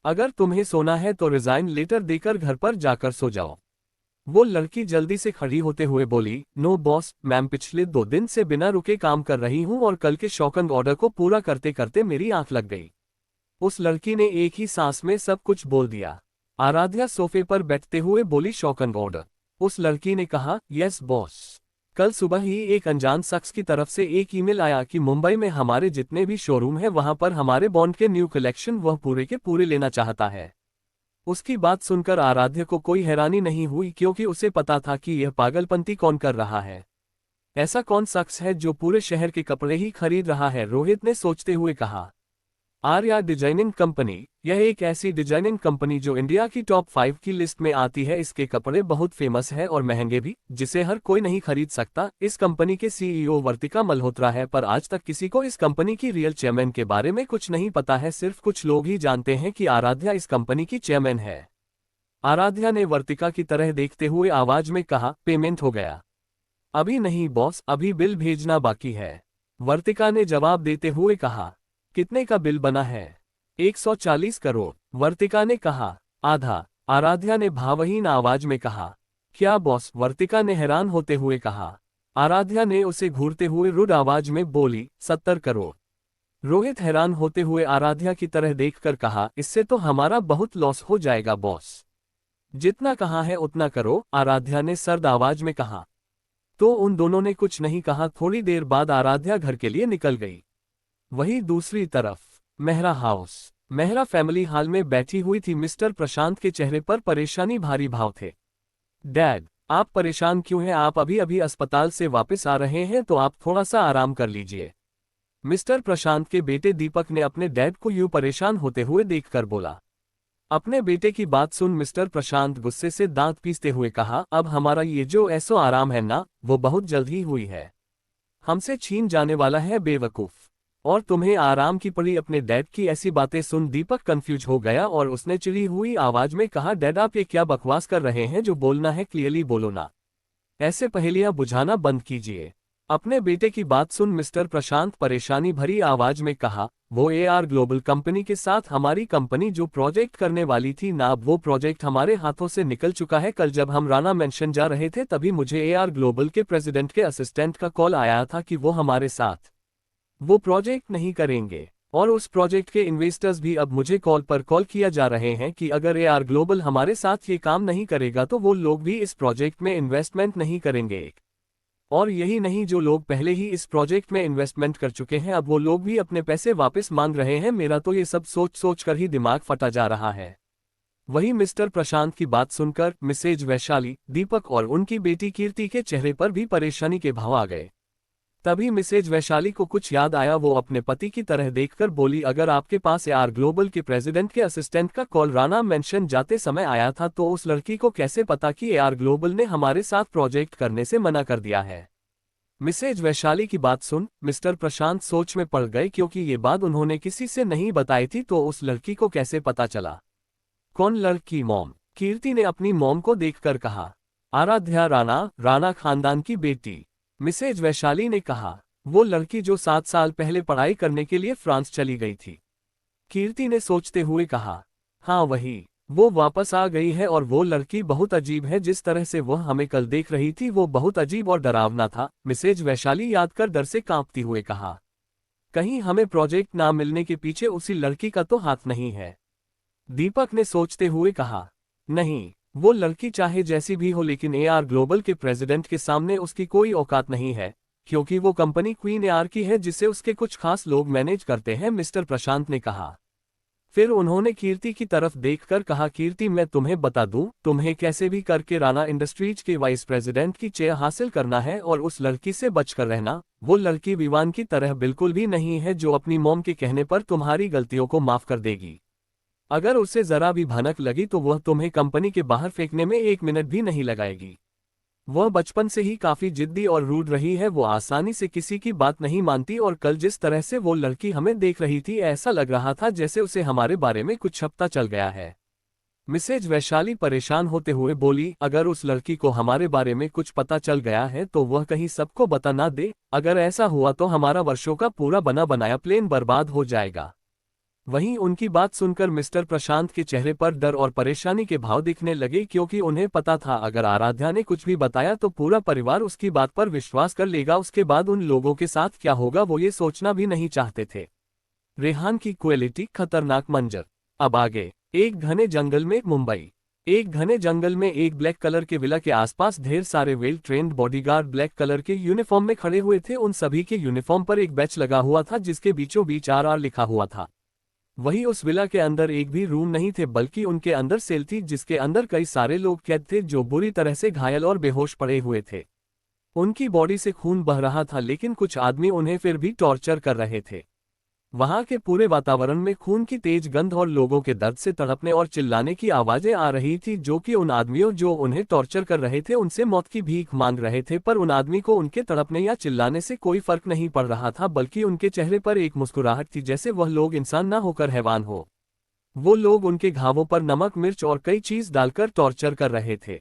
Speaker 1: अगर तुम्हें सोना है तो रिजाइन लेटर देकर घर पर जाकर सो जाओ। वो लड़की जल्दी से खड़ी होते हुए बोली, नो बॉस, मैम पिछले 2 दिन से बिना रुके काम कर रही हूँ और कल के शॉकिंग ऑर्डर को पूरा करते करते मेरी आंख लग गई। उस लड़की ने एक ही सांस में सब कुछ बोल दिया। आराध्या सोफे पर बैठते हुए बोली, शॉकिंग ऑर्डर? उस लड़की ने कहा, यस बॉस। कल सुबह ही एक अनजान शख्स की तरफ से एक ईमेल आया कि मुंबई में हमारे जितने भी शोरूम हैं वहां पर हमारे बॉन्ड के न्यू कलेक्शन वह पूरे के पूरे लेना चाहता है। उसकी बात सुनकर आराध्या को कोई हैरानी नहीं हुई क्योंकि उसे पता था कि यह पागलपंती कौन कर रहा है। ऐसा कौन शख्स है जो पूरे शहर के कपड़े ही खरीद रहा है? रोहित ने सोचते हुए कहा। आर्या डिजाइनिंग कंपनी, यह एक ऐसी डिजाइनिंग कंपनी जो इंडिया की टॉप 5 की लिस्ट में आती है। इसके कपड़े बहुत फेमस है और महंगे भी, जिसे हर कोई नहीं खरीद सकता। इस कंपनी के सीईओ वर्तिका मल्होत्रा है, पर आज तक किसी को इस कंपनी की रियल चेयरमैन के बारे में कुछ नहीं पता है। सिर्फ कुछ लोग ही जानते हैं कि आराध्या इस कंपनी की चेयरमैन है। आराध्या ने वर्तिका की तरह देखते हुए आवाज में कहा, पेमेंट हो गया? अभी नहीं बॉस, अभी बिल भेजना बाकी है, वर्तिका ने जवाब देते हुए कहा। कितने का बिल बना है? 140 करोड़, वर्तिका ने कहा। आधा, आराध्या ने भावहीन आवाज में कहा। क्या बॉस? वर्तिका ने हैरान होते हुए कहा। आराध्या ने उसे घूरते हुए रुड आवाज में बोली, 70 करोड़। रोहित हैरान होते हुए आराध्या की तरह देखकर कहा, इससे तो हमारा बहुत लॉस हो जाएगा बॉस। जितना कहा है उतना करो, आराध्या ने सर्द आवाज में कहा। तो उन दोनों ने कुछ नहीं कहा। थोड़ी देर बाद आराध्या घर के लिए निकल गई। वहीं दूसरी तरफ Mehra house, Mehra family hall में बैठी हुई थी। मिस्टर प्रशांत के चेहरे पर परेशानी भारी भाव थे। डैड, आप परेशान क्यों हैं? आप अभी अभी अस्पताल से वापस आ रहे हैं तो आप थोड़ा सा आराम कर लीजिए। मिस्टर प्रशांत के बेटे दीपक ने अपने डैड को यूं परेशान होते हुए देखकर बोला। अपने बेटे की बात सुन मिस्टर प्रशांत गुस्से से दांत पीसते हुए कहा, अब हमारा ये जो ऐसो आराम है ना, वो बहुत जल्द ही हुई है, हमसे छीन जाने वाला है बेवकूफ। और तुम्हें आराम की पड़ी? अपने डैड की ऐसी बातें सुन दीपक कंफ्यूज हो गया और उसने चिड़ी हुई आवाज में कहा, डैड आप ये क्या बकवास कर रहे हैं? जो बोलना है क्लियरली बोलो ना, ऐसे पहेलियां बुझाना बंद कीजिए। अपने बेटे की बात सुन मिस्टर प्रशांत परेशानी भरी आवाज में कहा, वो AR ग्लोबल कंपनी के साथ हमारी कंपनी जो प्रोजेक्ट करने वाली थी ना, अब वो प्रोजेक्ट हमारे हाथों से निकल चुका है। कल जब हम राणा मेंशन जा रहे थे तभी मुझे AR ग्लोबल के प्रेसिडेंट के असिस्टेंट का कॉल आया था कि वो हमारे साथ वो प्रोजेक्ट नहीं करेंगे। और उस प्रोजेक्ट के इन्वेस्टर्स भी अब मुझे कॉल पर कॉल किया जा रहे हैं कि अगर AR ग्लोबल हमारे साथ ये काम नहीं करेगा तो वो लोग भी इस प्रोजेक्ट में इन्वेस्टमेंट नहीं करेंगे। और यही नहीं, जो लोग पहले ही इस प्रोजेक्ट में इन्वेस्टमेंट कर चुके हैं अब वो लोग भी अपने पैसे वापस मांग रहे हैं। मेरा तो ये सब सोच सोच कर ही दिमाग फटा जा रहा है। वहीं मिस्टर प्रशांत की बात सुनकर मिसेज वैशाली, दीपक और उनकी बेटी कीर्ति के चेहरे पर भी परेशानी के भाव आ गए। तभी मिसेज वैशाली को कुछ याद आया। वो अपने पति की तरह देखकर बोली, अगर आपके पास AR ग्लोबल के प्रेसिडेंट के असिस्टेंट का कॉल राणा मेंशन जाते समय आया था तो उस लड़की को कैसे पता कि AR ग्लोबल ने हमारे साथ प्रोजेक्ट करने से मना कर दिया है? मिसेज वैशाली की बात सुन मिस्टर प्रशांत सोच में पड़ गए, क्योंकि ये बात उन्होंने किसी से नहीं बताई थी। तो उस लड़की को कैसे पता चला? कौन लड़की? मॉम। कीर्ति ने अपनी मॉम को देखकर कहा। आराध्या राणा, राणा खानदान की बेटी। मिसेज वैशाली ने कहा। वो लड़की जो 7 साल पहले पढ़ाई करने के लिए फ्रांस चली गई थी। कीर्ति ने सोचते हुए कहा। हाँ वही, वो वापस आ गई है और वो लड़की बहुत अजीब है। जिस तरह से वह हमें कल देख रही थी वो बहुत अजीब और डरावना था। मिसेज वैशाली याद कर डर से कांपती हुए कहा। कहीं हमें प्रोजेक्ट ना मिलने के पीछे उसी लड़की का तो हाथ नहीं है? दीपक ने सोचते हुए कहा। नहीं, वो लड़की चाहे जैसी भी हो लेकिन एआर ग्लोबल के प्रेसिडेंट के सामने उसकी कोई औकात नहीं है, क्योंकि वो कंपनी क्वीन एआर की है जिसे उसके कुछ खास लोग मैनेज करते हैं, मिस्टर प्रशांत ने कहा। फिर उन्होंने कीर्ति की तरफ देखकर कहा। कीर्ति, मैं तुम्हें बता दूं, तुम्हें कैसे भी करके राणा इंडस्ट्रीज के वाइस प्रेसिडेंट की चेयर हासिल करना है और उस लड़की से बचकर रहना। वो लड़की विवान की तरह बिल्कुल भी नहीं है जो अपनी मॉम के कहने पर तुम्हारी गलतियों को माफ कर देगी। अगर उसे जरा भी भनक लगी तो वह तुम्हें कंपनी के बाहर फेंकने में 1 मिनट भी नहीं लगाएगी। वह बचपन से ही काफी जिद्दी और रूड रही है। वो आसानी से किसी की बात नहीं मानती और कल जिस तरह से वो लड़की हमें देख रही थी ऐसा लग रहा था जैसे उसे हमारे बारे में कुछ पता चल गया है। मिसेज वैशाली परेशान होते हुए बोली। अगर उस लड़की को हमारे बारे में कुछ पता चल गया है तो वह कहीं सबको बता ना दे। अगर ऐसा हुआ तो हमारा वर्षों का पूरा बना बनाया प्लान बर्बाद हो जाएगा। वहीं उनकी बात सुनकर मिस्टर प्रशांत के चेहरे पर डर और परेशानी के भाव दिखने लगे, क्योंकि उन्हें पता था अगर आराध्या ने कुछ भी बताया तो पूरा परिवार उसकी बात पर विश्वास कर लेगा। उसके बाद उन लोगों के साथ क्या होगा वो ये सोचना भी नहीं चाहते थे। रेहान की क्वालिटी खतरनाक मंजर। अब आगे। एक घने जंगल में मुंबई। एक घने जंगल में एक ब्लैक कलर के विला के आसपास ढेर सारे well trained bodyguard black colour के यूनिफॉर्म में खड़े हुए थे। उन सभी के यूनिफॉर्म पर एक बैच लगा हुआ था जिसके बीचों बीच RR लिखा हुआ था। वही उस विला के अंदर एक भी रूम नहीं थे, बल्कि उनके अंदर सेल थी जिसके अंदर कई सारे लोग कैद थे जो बुरी तरह से घायल और बेहोश पड़े हुए थे। उनकी बॉडी से खून बह रहा था लेकिन कुछ आदमी उन्हें फिर भी टॉर्चर कर रहे थे। वहां के पूरे वातावरण में खून की तेज गंध और लोगों के दर्द से तड़पने और चिल्लाने की आवाजें आ रही थी, जो कि उन आदमियों जो उन्हें टॉर्चर कर रहे थे उनसे मौत की भीख मांग रहे थे। पर उन आदमी को उनके तड़पने या चिल्लाने से कोई फर्क नहीं पड़ रहा था, बल्कि उनके चेहरे पर एक मुस्कुराहट थी जैसे वह लोग इंसान न होकर हैवान हो। वो लोग उनके घावों पर नमक मिर्च और कई चीज डालकर टॉर्चर कर रहे थे,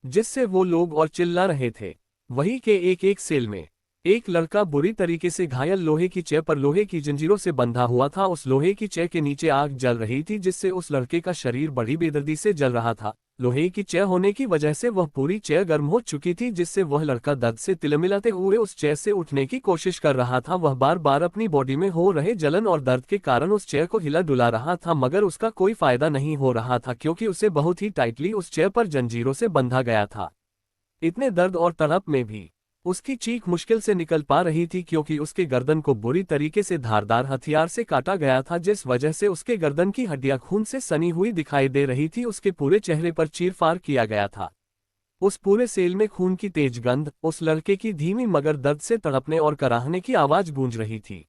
Speaker 1: जिससे वो लोग और चिल्ला रहे थे। वही के एक सेल में एक लड़का बुरी तरीके से घायल लोहे की चेयर पर लोहे की जंजीरों से बंधा हुआ था। उस लोहे की चेयर के नीचे आग जल रही थी जिससे उस लड़के का शरीर बड़ी बेदर्दी से जल रहा था। लोहे की चेयर होने की वजह से वह पूरी चेयर गर्म हो चुकी थी, जिससे वह लड़का दर्द से तिलमिलाते हुए उस चेयर से उठने की कोशिश कर रहा था। वह बार बार अपनी बॉडी में हो रहे जलन और दर्द के कारण उस चेयर को हिला डुला रहा था, मगर उसका कोई फायदा नहीं हो रहा था क्योंकि उसे बहुत ही टाइटली उस चेयर पर जंजीरों से बंधा गया था। इतने दर्द और तड़प में भी उसकी चीख मुश्किल से निकल पा रही थी, क्योंकि उसके गर्दन को बुरी तरीके से धारदार हथियार से काटा गया था, जिस वजह से उसके गर्दन की हड्डियां खून से सनी हुई दिखाई दे रही थी। उसके पूरे चेहरे पर चीरफाड़ किया गया था। उस पूरे सेल में खून की तेज गंध, उस लड़के की धीमी मगर दर्द से तड़पने और कराहने की आवाज गूंज रही थी।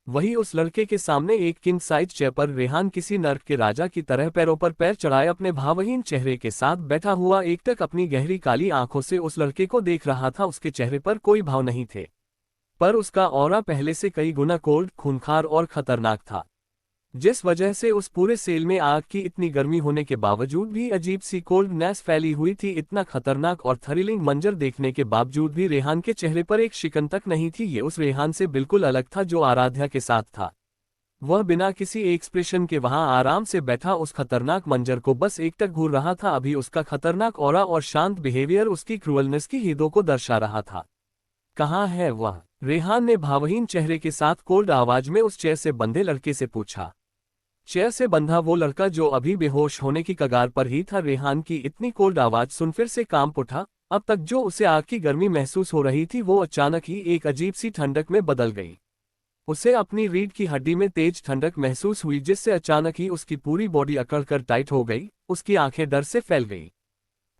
Speaker 1: वही उस लड़के के सामने एक किंग साइज चेयर पर रेहान किसी नर्क के राजा की तरह पैरों पर पैर चढ़ाए अपने भावहीन चेहरे के साथ बैठा हुआ एकटक अपनी गहरी काली आंखों से उस लड़के को देख रहा था। उसके चेहरे पर कोई भाव नहीं थे, पर उसका ऑरा पहले से कई गुना कोल्ड, खूंखार और खतरनाक था, जिस वजह से उस पूरे सेल में आग की इतनी गर्मी होने के बावजूद भी अजीब सी कोल्डनेस फैली हुई थी। इतना खतरनाक और थ्रिलिंग मंजर देखने के बावजूद भी रेहान के चेहरे पर एक शिकन तक नहीं थी। ये उस रेहान से बिल्कुल अलग था जो आराध्या के साथ था। वह बिना किसी एक्सप्रेशन के वहां आराम से बैठा उस खतरनाक मंजर को बस एकटक घूर रहा था। अभी उसका खतरनाक ऑरा और शांत बिहेवियर उसकी क्रूअलनेस की हदों को दर्शा रहा था। कहाँ है वह? रेहान ने भावहीन चेहरे के साथ कोल्ड आवाज में उस चेयर से बंधे लड़के से पूछा। चेयर से बंधा वो लड़का जो अभी बेहोश होने की कगार पर ही था। रेहान की इतनी कोल्ड आवाज सुन फिर से कांप उठा। अब तक जो उसे आग की गर्मी महसूस हो रही थी वो अचानक ही एक अजीब सी ठंडक में बदल गई। उसे अपनी रीढ़ की हड्डी में तेज ठंडक महसूस हुई, जिससे अचानक ही उसकी पूरी बॉडी अकड़कर टाइट हो गई। उसकी आंखें डर से फैल गई।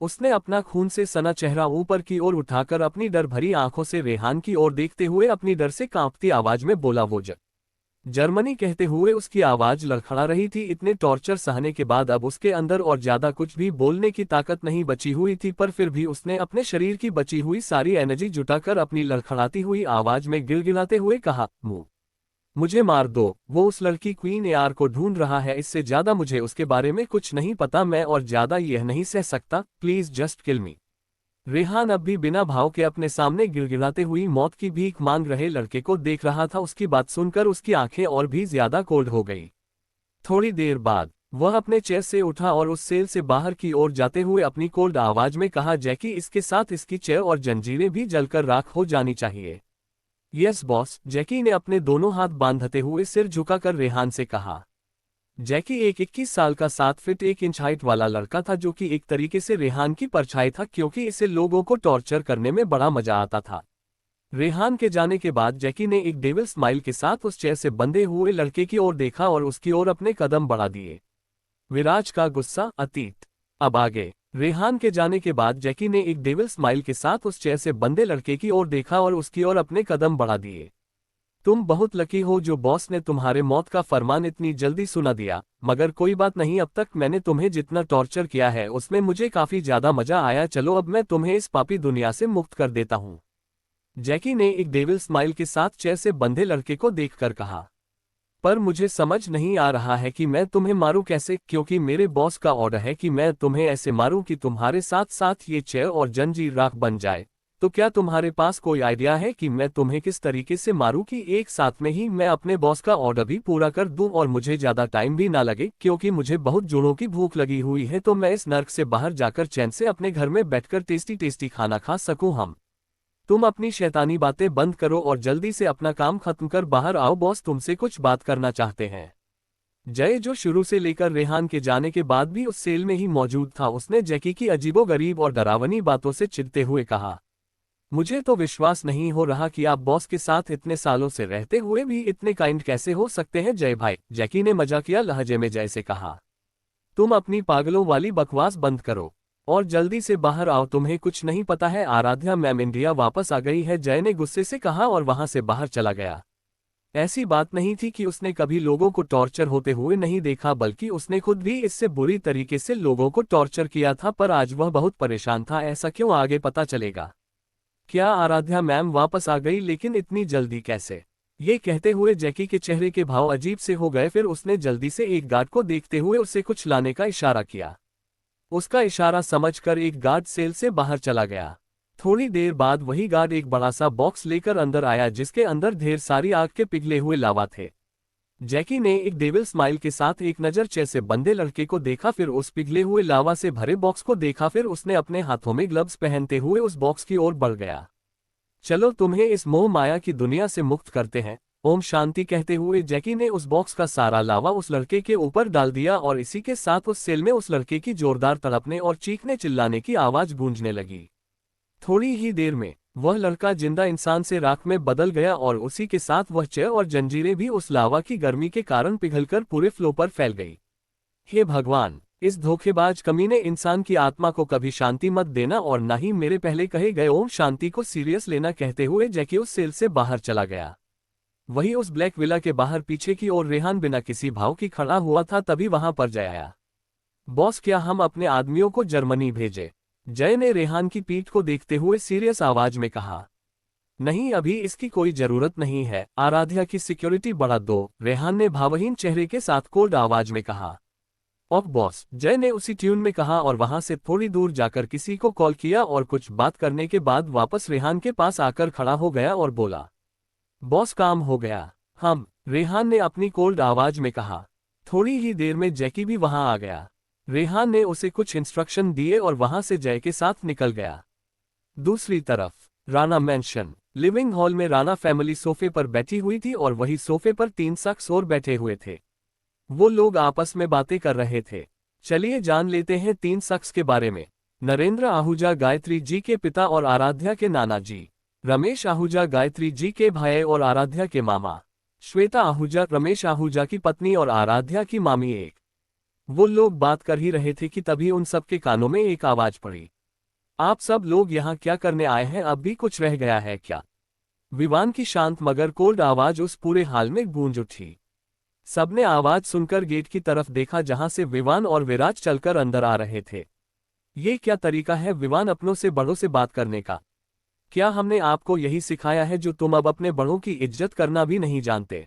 Speaker 1: उसने अपना खून से सना चेहरा ऊपर की ओर उठाकर अपनी डर भरी आंखों से रेहान की ओर देखते हुए अपनी डर से कांपती आवाज में बोला, वो जर्मनी कहते हुए उसकी आवाज लड़खड़ा रही थी। इतने टॉर्चर सहने के बाद अब उसके अंदर और ज्यादा कुछ भी बोलने की ताकत नहीं बची हुई थी, पर फिर भी उसने अपने शरीर की बची हुई सारी एनर्जी जुटाकर अपनी लड़खड़ाती हुई आवाज में गिड़गिड़ाते हुए कहा, मुझे मार दो। वो उस लड़की क्वीन एआर को ढूंढ रहा है, इससे ज्यादा मुझे उसके बारे में कुछ नहीं पता, मैं और ज्यादा यह नहीं सह सकता, प्लीज जस्ट किल मी। रेहान अब भी बिना भाव के अपने सामने गिड़गिड़ाते हुई मौत की भीख मांग रहे लड़के को देख रहा था। उसकी बात सुनकर उसकी आंखें और भी ज्यादा कोल्ड हो गई। थोड़ी देर बाद वह अपने चेयर से उठा और उस सेल से बाहर की ओर जाते हुए अपनी कोल्ड आवाज में कहा, जैकी, इसके साथ इसकी चेयर और जंजीरें भी जलकर राख हो जानी चाहिए। यस बॉस, जैकी ने अपने दोनों हाथ बांधते हुए सिर झुकाकर रेहान से कहा। जैकी एक 21 साल का 7 फीट 1 इंच हाइट वाला लड़का था, जो कि एक तरीके से रेहान की परछाई था, क्योंकि इसे लोगों को टॉर्चर करने में बड़ा मजा आता था। रेहान के जाने के बाद जैकी ने एक डेविल स्माइल के साथ उस चेयर से बंधे हुए लड़के की ओर देखा और उसकी ओर अपने कदम बढ़ा दिए। विराज का गुस्सा, अतीत। अब आगे। रेहान के जाने के बाद जैकी ने एक डेविल स्माइल के साथ उस चेयर से बंधे लड़के की ओर देखा और उसकी ओर अपने कदम बढ़ा दिए। तुम बहुत लकी हो जो बॉस ने तुम्हारे मौत का फरमान इतनी जल्दी सुना दिया, मगर कोई बात नहीं, अब तक मैंने तुम्हें जितना टॉर्चर किया है उसमें मुझे काफी ज्यादा मजा आया। चलो अब मैं तुम्हें इस पापी दुनिया से मुक्त कर देता हूँ। जैकी ने एक डेविल स्माइल के साथ चेयर से बंधे लड़के को देखकर कहा। पर मुझे समझ नहीं आ रहा है कि मैं तुम्हें मारूं कैसे, क्योंकि मेरे बॉस का ऑर्डर है कि मैं तुम्हें ऐसे मारूं कि तुम्हारे साथ साथ ये चेयर और जंजीर राख बन जाए। तो क्या तुम्हारे पास कोई आइडिया है कि मैं तुम्हें किस तरीके से मारूं कि एक साथ में ही मैं अपने बॉस का ऑर्डर भी पूरा कर दूं और मुझे ज्यादा टाइम भी ना लगे, क्योंकि मुझे बहुत जोड़ों की भूख लगी हुई है, तो मैं इस नर्क से बाहर जाकर चैन से अपने घर में बैठकर टेस्टी टेस्टी खाना खा सकूं। हम तुम अपनी शैतानी बातें बंद करो और जल्दी से अपना काम खत्म कर बाहर आओ, बॉस तुमसे कुछ बात करना चाहते हैं। जय, जो शुरू से लेकर रेहान के जाने के बाद भी उस सेल में ही मौजूद था, उसने जैकी की अजीबोगरीब और डरावनी बातों से चिढ़ते हुए कहा, मुझे तो विश्वास नहीं हो रहा कि आप बॉस के साथ इतने सालों से रहते हुए भी इतने काइंड कैसे हो सकते हैं जय भाई। जैकी ने मजाकिया लहजे में जय से कहा, तुम अपनी पागलों वाली बकवास बंद करो और जल्दी से बाहर आओ, तुम्हें कुछ नहीं पता है। आराध्या मैम इंडिया वापस आ गई है, जय ने गुस्से से कहा और वहां से बाहर चला गया। ऐसी बात नहीं थी कि उसने कभी लोगों को टॉर्चर होते हुए नहीं देखा, बल्कि उसने खुद भी इससे बुरी तरीके से लोगों को टॉर्चर किया था, पर आज वह बहुत परेशान था। ऐसा क्यों, आगे पता चलेगा। क्या आराध्या मैम वापस आ गई, लेकिन इतनी जल्दी कैसे? ये कहते हुए जैकी के चेहरे के भाव अजीब से हो गए। फिर उसने जल्दी से एक गार्ड को देखते हुए उसे कुछ लाने का इशारा किया। उसका इशारा समझकर एक गार्ड सेल से बाहर चला गया। थोड़ी देर बाद वही गार्ड एक बड़ा सा बॉक्स लेकर अंदर आया, जिसके अंदर ढेर सारी आग के पिघले हुए लावा थे। जैकी ने एक डेविल स्माइल के साथ एक नजर चेयर से बंधे लड़के को देखा, फिर उस पिघले हुए लावा से भरे बॉक्स को देखा, फिर उसने अपने हाथों में ग्लव्स पहनते हुए उस बॉक्स की ओर बढ़ गया। चलो तुम्हें इस मोह माया की दुनिया से मुक्त करते हैं, ओम शांति कहते हुए जैकी ने उस बॉक्स का सारा लावा उस लड़के के ऊपर डाल दिया और इसी के साथ उस सेल में उस लड़के की जोरदार तड़पने और चीखने चिल्लाने की आवाज गूंजने लगी। थोड़ी ही देर में वह लड़का जिंदा इंसान से राख में बदल गया और उसी के साथ वह चेयर और जंजीरें भी उस लावा की गर्मी के कारण पिघलकर पूरे फ्लो पर फैल गई। हे भगवान, इस धोखेबाज कमीने इंसान की आत्मा को कभी शांति मत देना और न ही मेरे पहले कहे गए ओम शांति को सीरियस लेना, कहते हुए जैकी उस सेल से बाहर चला गया। वही उस ब्लैक विला के बाहर पीछे की ओर रेहान बिना किसी भाव की खड़ा हुआ था, तभी वहां पर जय आया। बॉस, क्या हम अपने आदमियों को जर्मनी भेजे? जय ने रेहान की पीठ को देखते हुए सीरियस आवाज में कहा। नहीं, अभी इसकी कोई जरूरत नहीं है, आराध्या की सिक्योरिटी बढ़ा दो, रेहान ने भावहीन चेहरे के साथ कोल्ड आवाज में कहा। ऑफ बॉस, जय ने उसी ट्यून में कहा और वहां से थोड़ी दूर जाकर किसी को कॉल किया और कुछ बात करने के बाद वापस रेहान के पास आकर खड़ा हो गया और बोला, बॉस काम हो गया। रेहान ने अपनी कोल्ड आवाज में कहा। थोड़ी ही देर में जैकी भी वहां आ गया। रेहान ने उसे कुछ इंस्ट्रक्शन दिए और वहां से जय के साथ निकल गया। दूसरी तरफ राणा मैंशन लिविंग हॉल में राणा फैमिली सोफे पर बैठी हुई थी और वही सोफे पर 3 शख्स और बैठे हुए थे। वो लोग आपस में बातें कर रहे थे। चलिए जान लेते हैं 3 शख्स के बारे में। नरेंद्र आहूजा गायत्री जी के पिता और आराध्या के नाना जी। रमेश आहूजा गायत्री जी के भाई और आराध्या के मामा। श्वेता आहूजा रमेश आहूजा की पत्नी और आराध्या की मामी। एक वो लोग बात कर ही रहे थे कि तभी उन सबके कानों में एक आवाज पड़ी। आप सब लोग यहाँ क्या करने आए हैं? अब भी कुछ रह गया है क्या? विवान की शांत मगर कोल्ड आवाज उस पूरे हाल में गूंज उठी। सबने आवाज सुनकर गेट की तरफ देखा जहां से विवान और विराज चलकर अंदर आ रहे थे। ये क्या तरीका है विवान अपनों से बड़ों से बात करने का? क्या हमने आपको यही सिखाया है जो तुम अब अपने बड़ों की इज्जत करना भी नहीं जानते?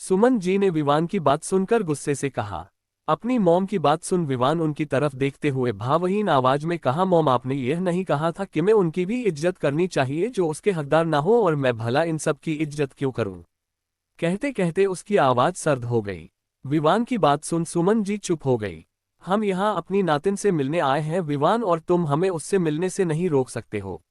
Speaker 1: सुमन जी ने विवान की बात सुनकर गुस्से से कहा। अपनी मॉम की बात सुन विवान उनकी तरफ देखते हुए भावहीन आवाज में कहा, मॉम आपने यह नहीं कहा था कि मैं उनकी भी इज्जत करनी चाहिए जो उसके हकदार ना हो, और मैं भला इन सब की इज्जत क्यों करूं? कहते कहते उसकी आवाज सर्द हो गई। विवान की बात सुन सुमन जी चुप हो गई। हम यहाँ अपनी नातिन से मिलने आए हैं विवान, और तुम हमें उससे मिलने से नहीं रोक सकते हो।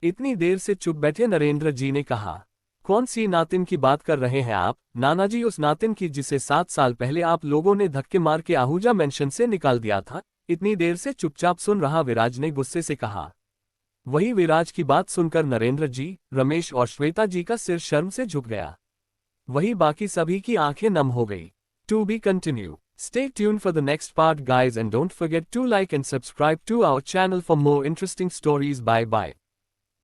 Speaker 1: इतनी देर से चुप बैठे नरेंद्र जी ने कहा, कौन सी नातिन की बात कर रहे हैं आप? नाना जी, उस नातिन की जिसे 7 साल पहले आप लोगों ने धक्के मार के आहूजा मेंशन से निकाल दिया था। इतनी देर से चुपचाप सुन रहा विराज ने गुस्से से कहा। वही विराज की बात सुनकर नरेंद्र जी, रमेश और श्वेता जी का सिर शर्म से झुक गया। वही बाकी सभी की आंखें नम हो गई। To be continue. Stay tuned for the next part guys, and don't forget to like and subscribe to our channel for more interesting stories. Bye bye.